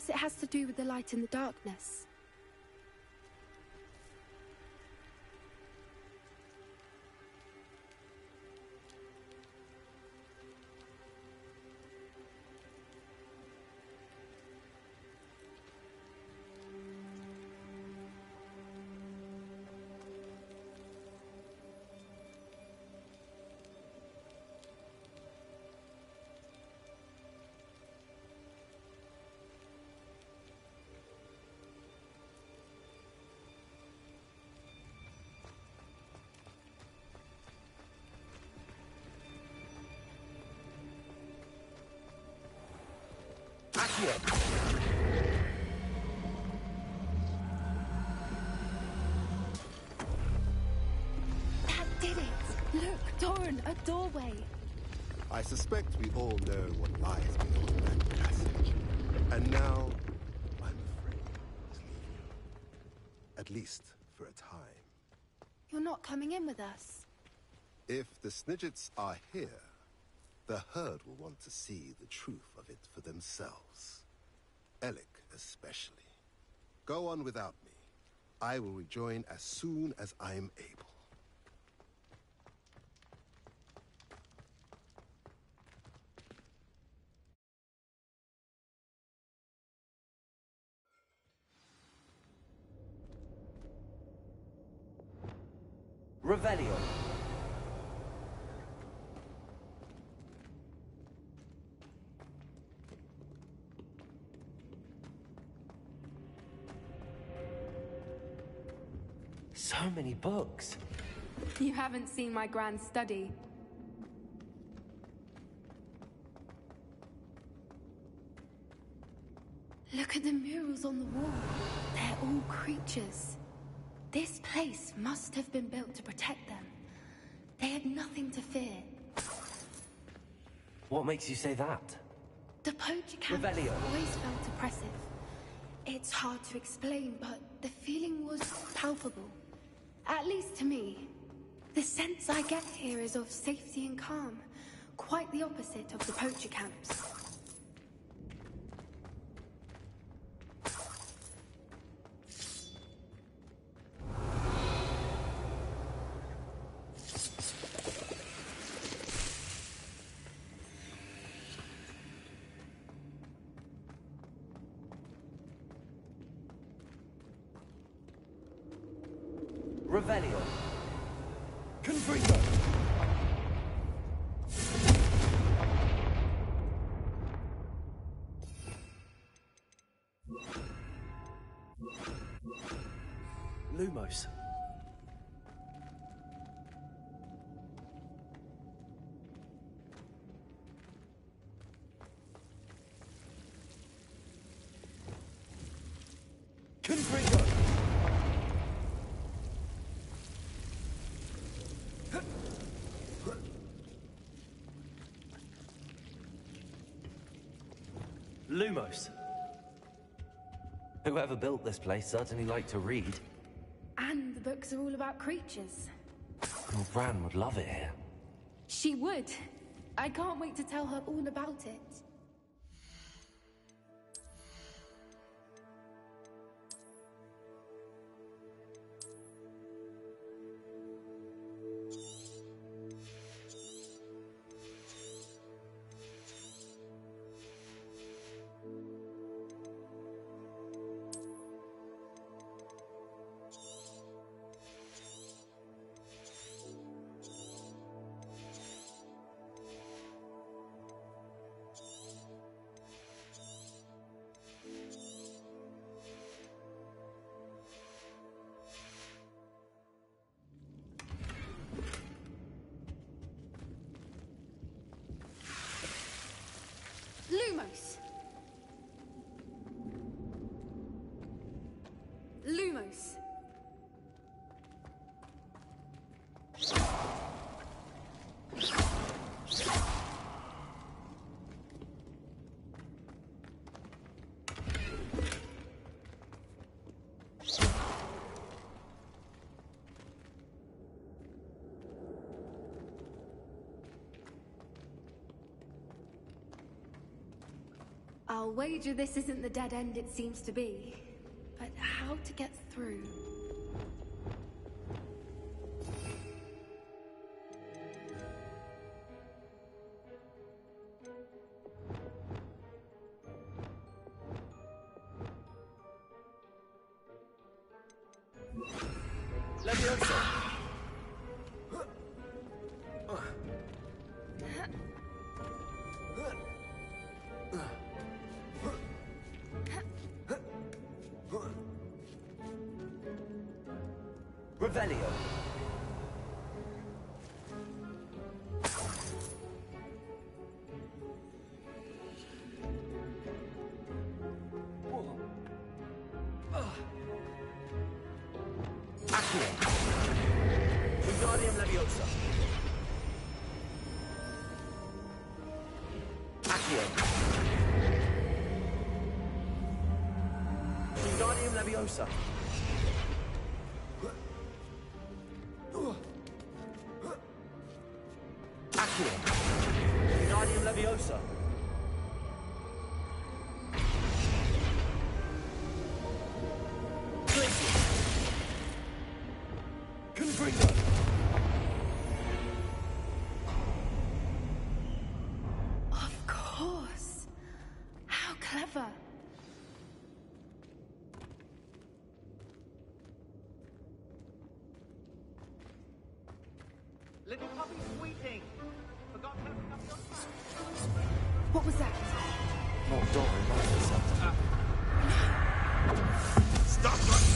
Perhaps it has to do with the light and the darkness. That did it! Look, Doran, a doorway! I suspect we all know what lies beyond that passage. And now, I'm afraid I must leave you. At least for a time. You're not coming in with us. If the Snidgets are here, the herd will want to see the truth of it for themselves. Alec especially. Go on without me. I will rejoin as soon as I am able. Revelio. So many books. You haven't seen my grand study. Look at the murals on the wall. They're all creatures. This place must have been built to protect them. They had nothing to fear. What makes you say that? The poacher camp Revelio. always felt oppressive. It's hard to explain, but the feeling was palpable. At least to me. The sense I get here is of safety and calm. Quite the opposite of the poacher camps. Revelio. Confringo. Lumos. Confringo. Lumos. Whoever built this place certainly liked to read. And the books are all about creatures. Well, Bran would love it here. She would. I can't wait to tell her all about it. Lumos! Lumos! I'll wager this isn't the dead end it seems to be. But how to get through? Revelio. Accio. Wingardium Leviosa. Accio. Wingardium Leviosa. Accio. Wingardium Leviosa. Confringo. Of course. How clever. Little puppy squeaking. Forgot to open up your trap. What was that? Not Doran, right? Stop running!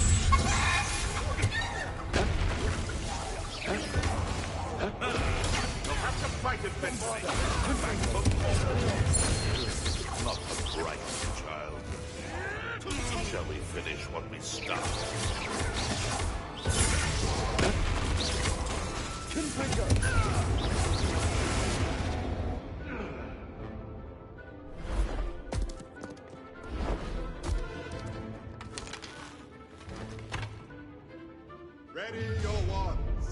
You'll have to fight eventually. Not the bright child. Shall we finish what we started? Ready your wands.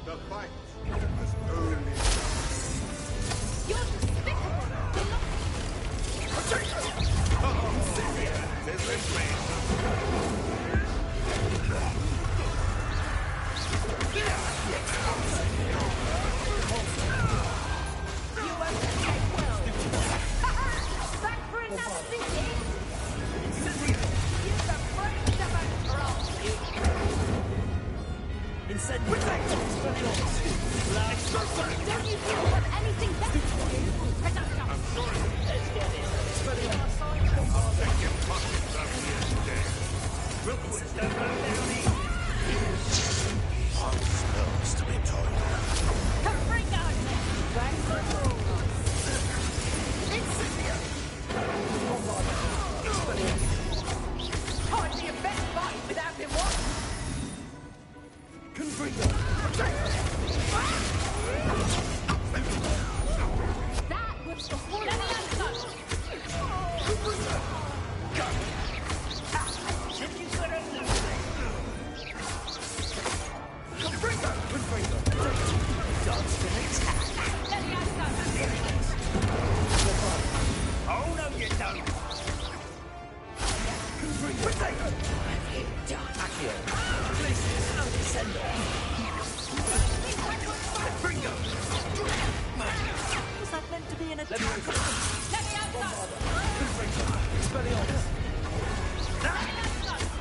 The fight has only You're despicable! This is me. Back for another visit! You're the brains of a troll! Incendio. Don't you think we have anything better to do? I'm sure Let's get it. I'll take your pockets out here today. We'll put stuff out there. Hot smells to be told. Confringo! Back for more! Hardly a best fight without him watching! That was the horse! Oh, no, you don't. Accio. Was that meant to be an attack?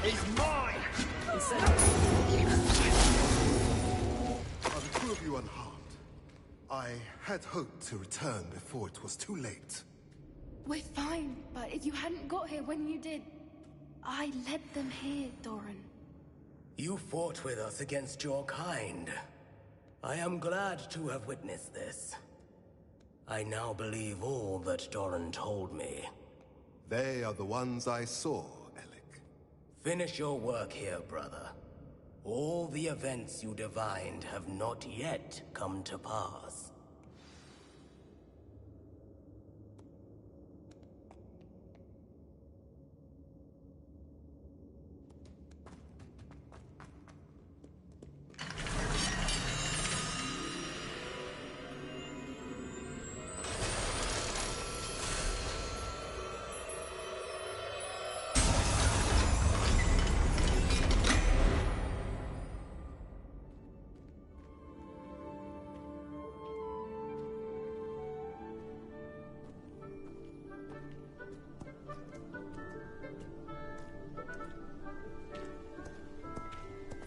Is mine. Are the two of you unharmed? I had hoped to return before it was too late. We're fine, but if you hadn't got here when you did, I led them here, Doran. You fought with us against your kind. I am glad to have witnessed this. I now believe all that Doran told me. They are the ones I saw, Alec. Finish your work here, brother. All the events you divined have not yet come to pass.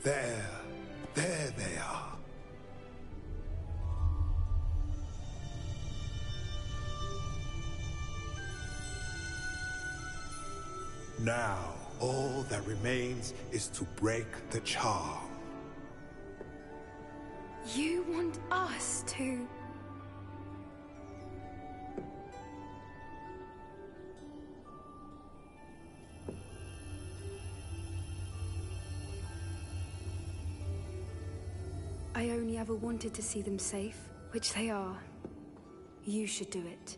There they are. Now, all that remains is to break the charm. You want us to... I only ever wanted to see them safe, which they are. You should do it.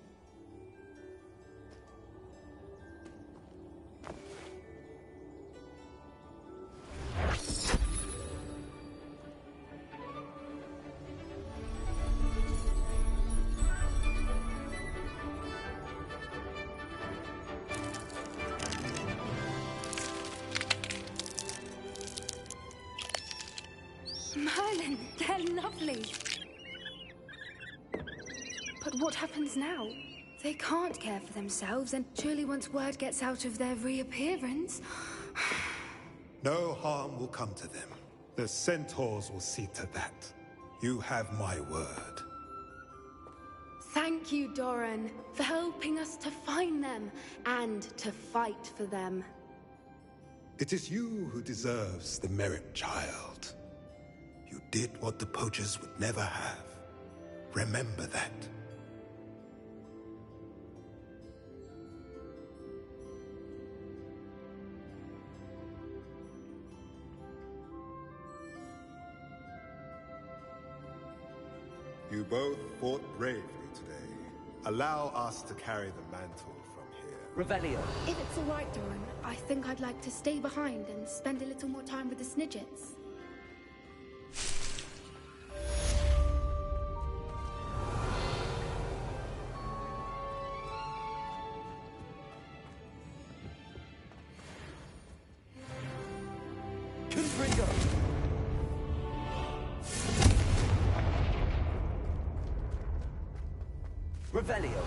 Merlin, they're lovely. But what happens now? They can't care for themselves, and surely once word gets out of their reappearance... No harm will come to them. The centaurs will see to that. You have my word. Thank you, Doran, for helping us to find them and to fight for them. It is you who deserves the merit, child. You did what the poachers would never have. Remember that. You both fought bravely today. Allow us to carry the mantle from here. Revelio. If it's all right, Doran, I think I'd like to stay behind and spend a little more time with the Snidgets. Revelio.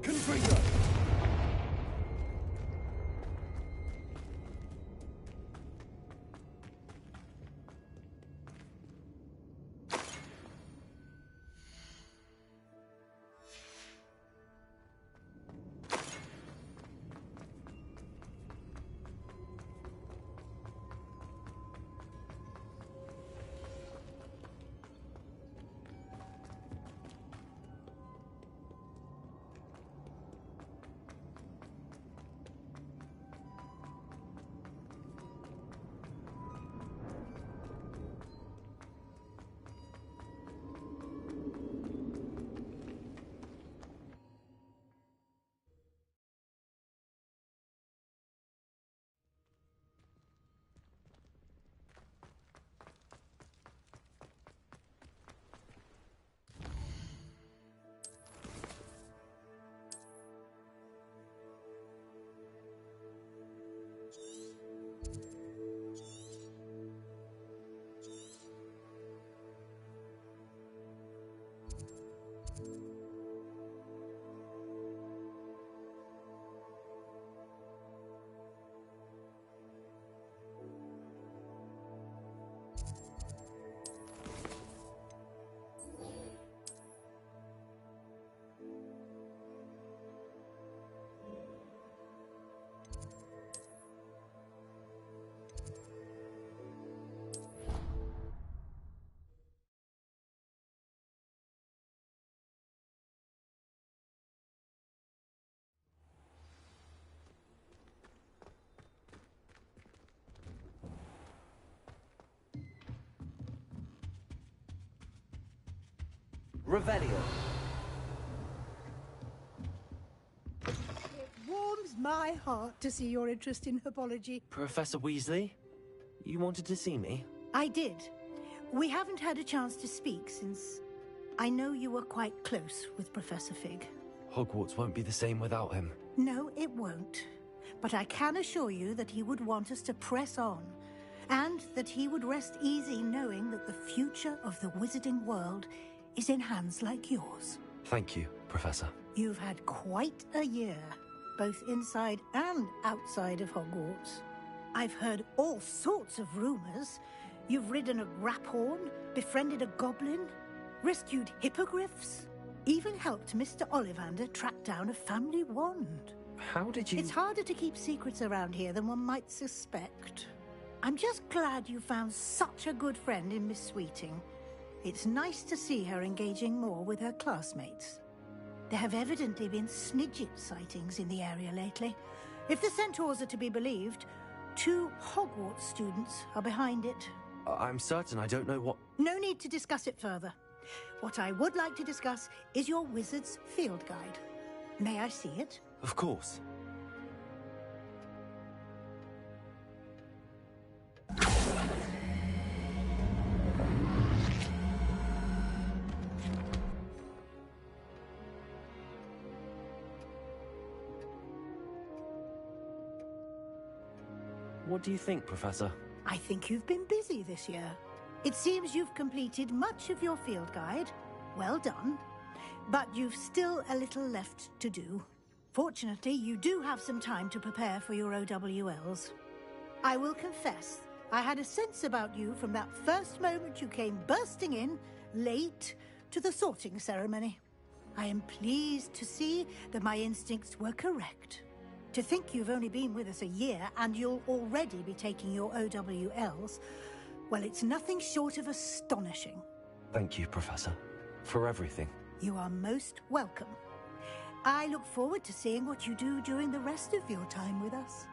Confringo. Revelio. It warms my heart to see your interest in herbology. Professor Weasley? You wanted to see me? I did. We haven't had a chance to speak since I know you were quite close with Professor Fig. Hogwarts won't be the same without him. No, it won't. But I can assure you that he would want us to press on, and that he would rest easy knowing that the future of the wizarding world is in hands like yours. Thank you, Professor. You've had quite a year, both inside and outside of Hogwarts. I've heard all sorts of rumors. You've ridden a graphorn, befriended a goblin, rescued hippogriffs, even helped Mr. Ollivander track down a family wand. How did you... It's harder to keep secrets around here than one might suspect. I'm just glad you found such a good friend in Miss Sweeting. It's nice to see her engaging more with her classmates. There have evidently been Snidget sightings in the area lately. If the centaurs are to be believed, 2 Hogwarts students are behind it. I'm certain I don't know what... No need to discuss it further. What I would like to discuss is your wizard's field guide. May I see it? Of course. What do you think, Professor? I think you've been busy this year. It seems you've completed much of your field guide. Well done. But you've still a little left to do. Fortunately, you do have some time to prepare for your OWLs. I will confess, I had a sense about you from that first moment you came bursting in, late, to the sorting ceremony. I am pleased to see that my instincts were correct. To think you've only been with us a year and you'll already be taking your OWLs, well, it's nothing short of astonishing. Thank you, Professor, for everything. You are most welcome. I look forward to seeing what you do during the rest of your time with us.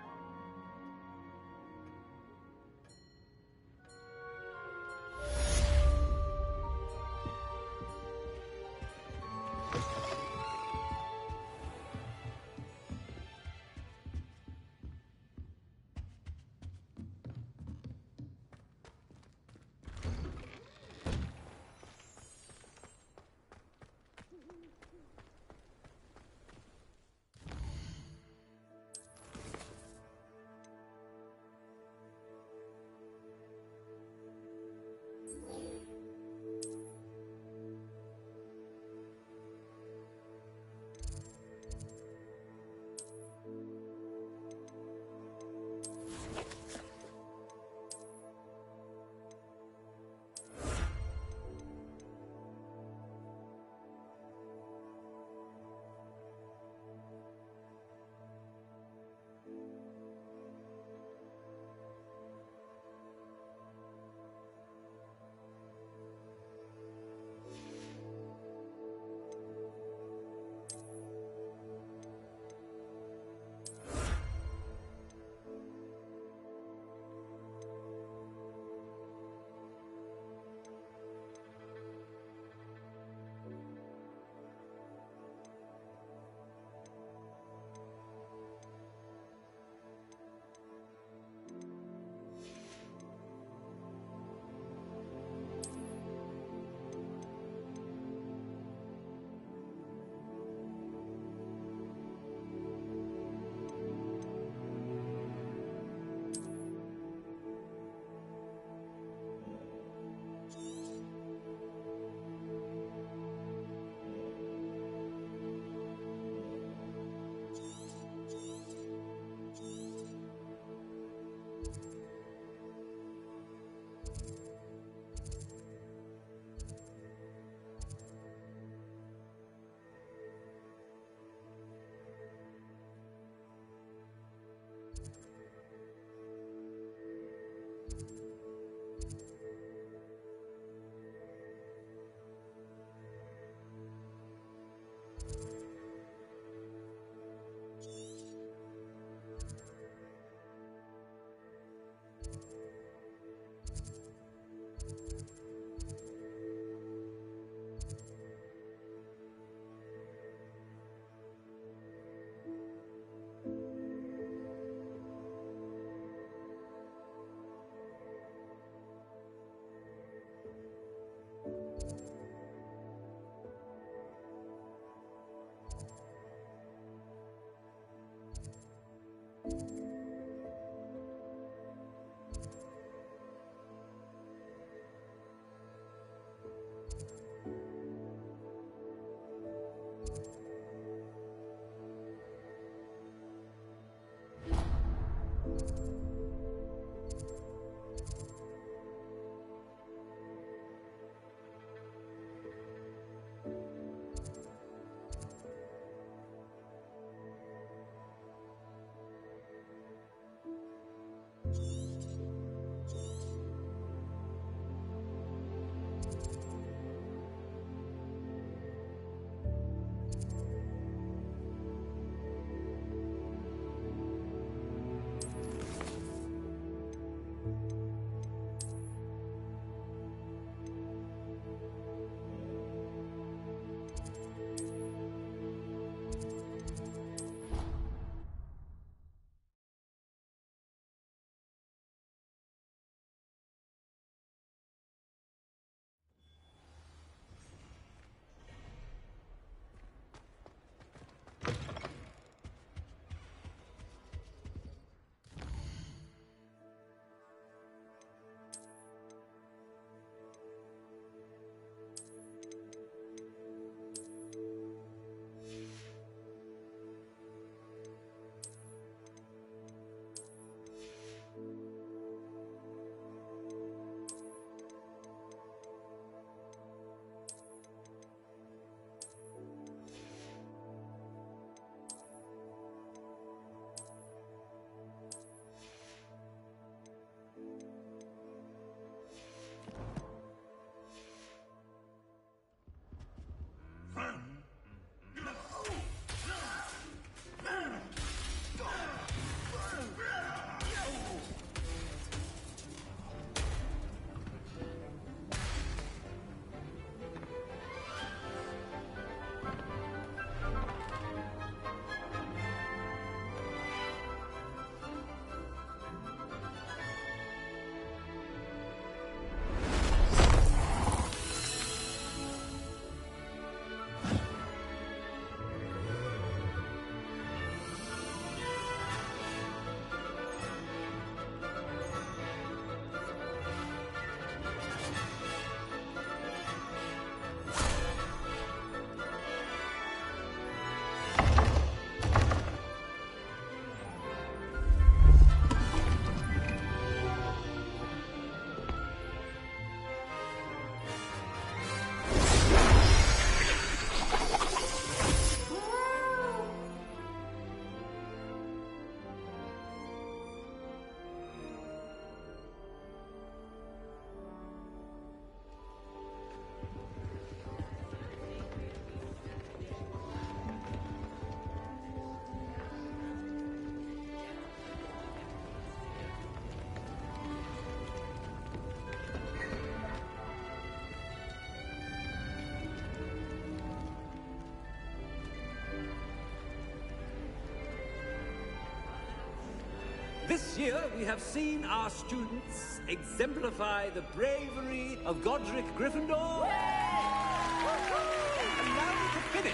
This year, we have seen our students exemplify the bravery of Godric Gryffindor. And now to finish,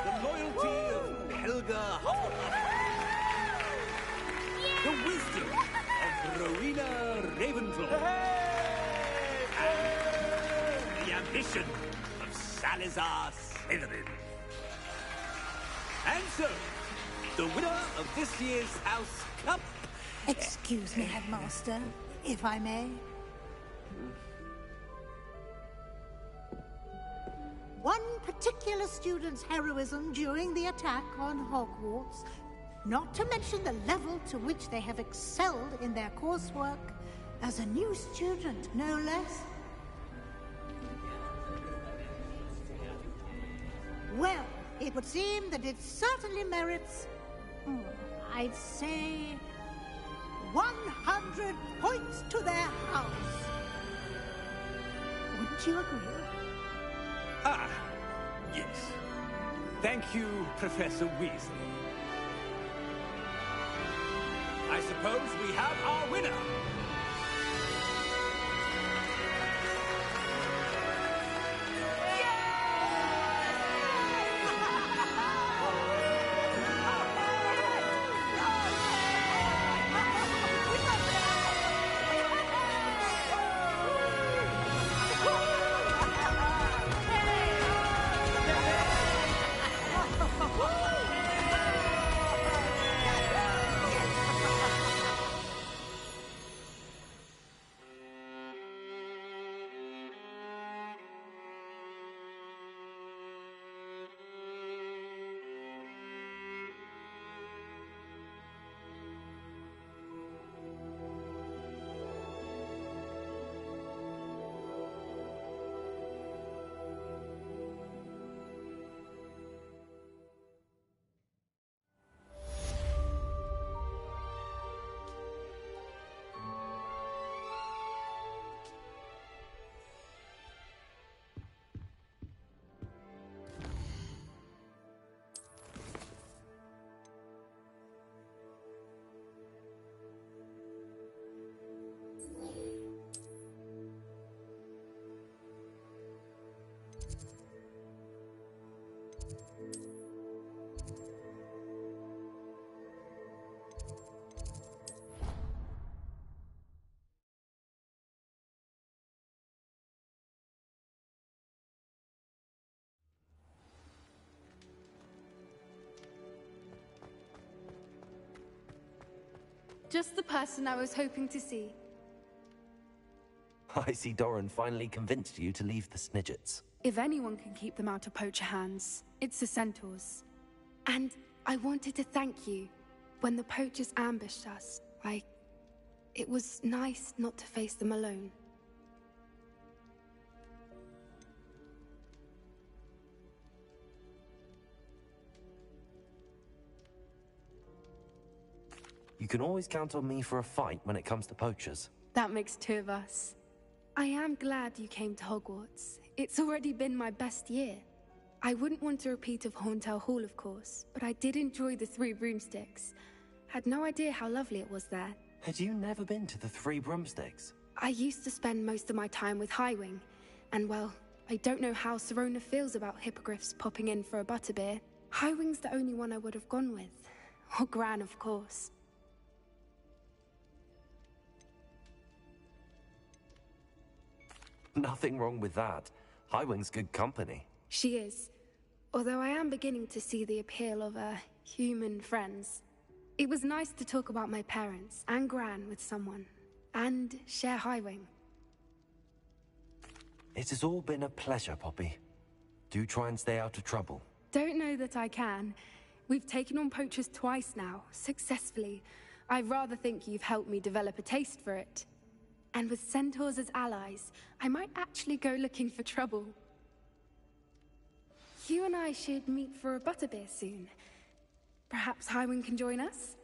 the loyalty of Helga Hufflepuff. The wisdom of Rowena Ravenclaw. And the ambition of Salazar Slytherin. And so, the winner of this year's House Cup... Excuse me, Headmaster, if I may. One particular student's heroism during the attack on Hogwarts, not to mention the level to which they have excelled in their coursework, as a new student, no less. Well, it would seem that it certainly merits, I'd say, 100 points to their house. Wouldn't you agree? Ah, yes. Thank you, Professor Weasley. I suppose we have our winner. Just the person I was hoping to see. I see Doran finally convinced you to leave the Snidgets. If anyone can keep them out of poacher hands, it's the Centaurs. And I wanted to thank you. When the poachers ambushed us, it was nice not to face them alone. You can always count on me for a fight when it comes to poachers. That makes two of us. I am glad you came to Hogwarts. It's already been my best year. I wouldn't want a repeat of Horntail Hall, of course, but I did enjoy the Three Broomsticks. Had no idea how lovely it was there. Had you never been to the Three Broomsticks? I used to spend most of my time with Highwing, and well, I don't know how Serona feels about hippogriffs popping in for a butterbeer. Highwing's the only one I would have gone with. Or Gran, of course. Nothing wrong with that. Highwing's good company. She is. Although I am beginning to see the appeal of human friends. It was nice to talk about my parents and Gran with someone. And share Highwing. It has all been a pleasure, Poppy. Do try and stay out of trouble. Don't know that I can. We've taken on poachers twice now, successfully. I rather think you've helped me develop a taste for it. And with centaurs as allies, I might actually go looking for trouble. You and I should meet for a butterbeer soon. Perhaps Highwing can join us?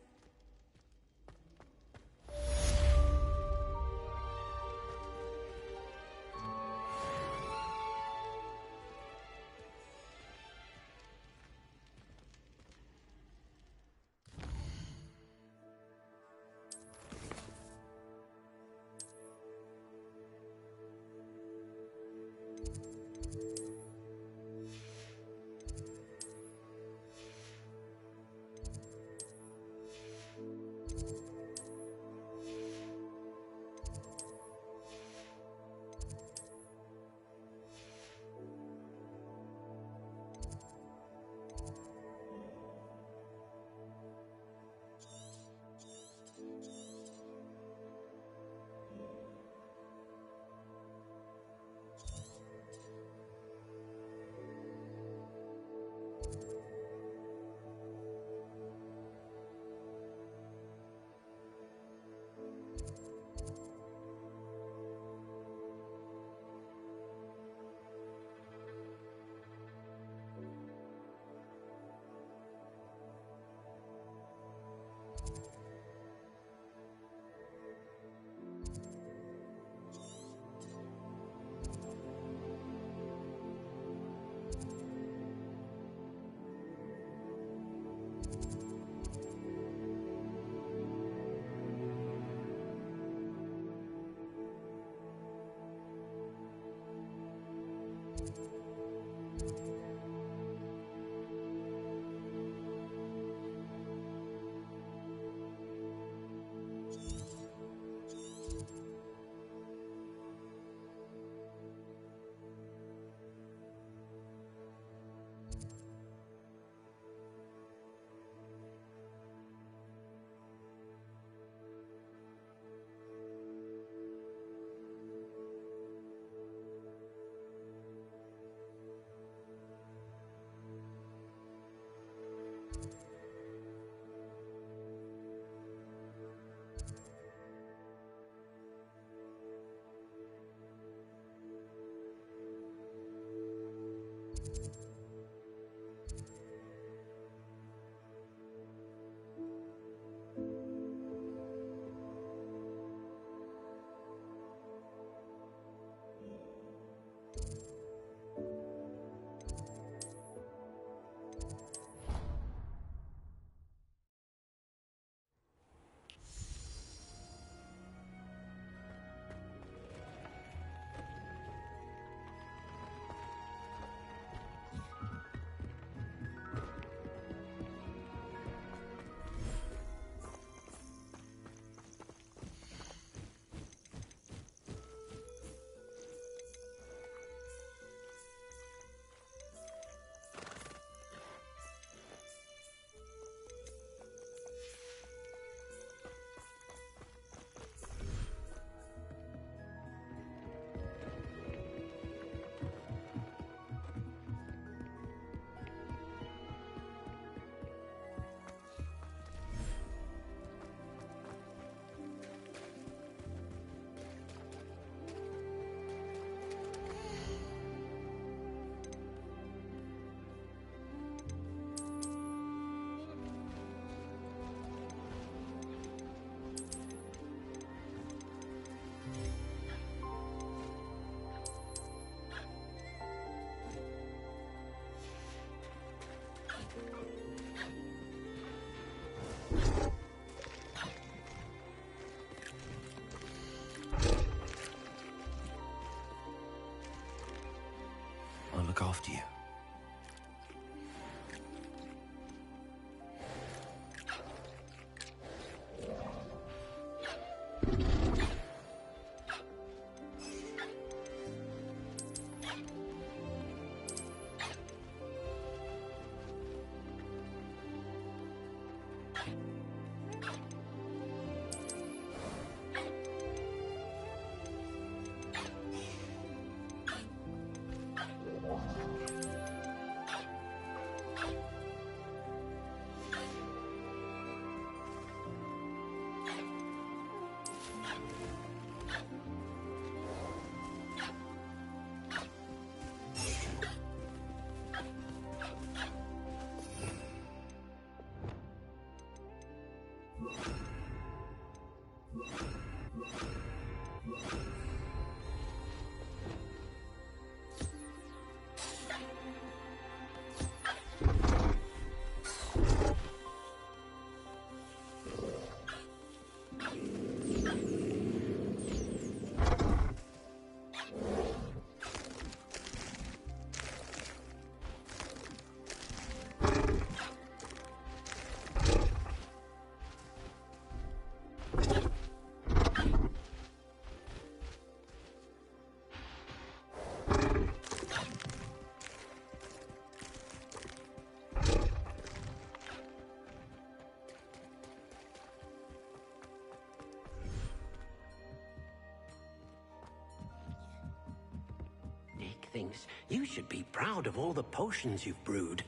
I'll look after you. Nick thinks you should be proud of all the potions you've brewed.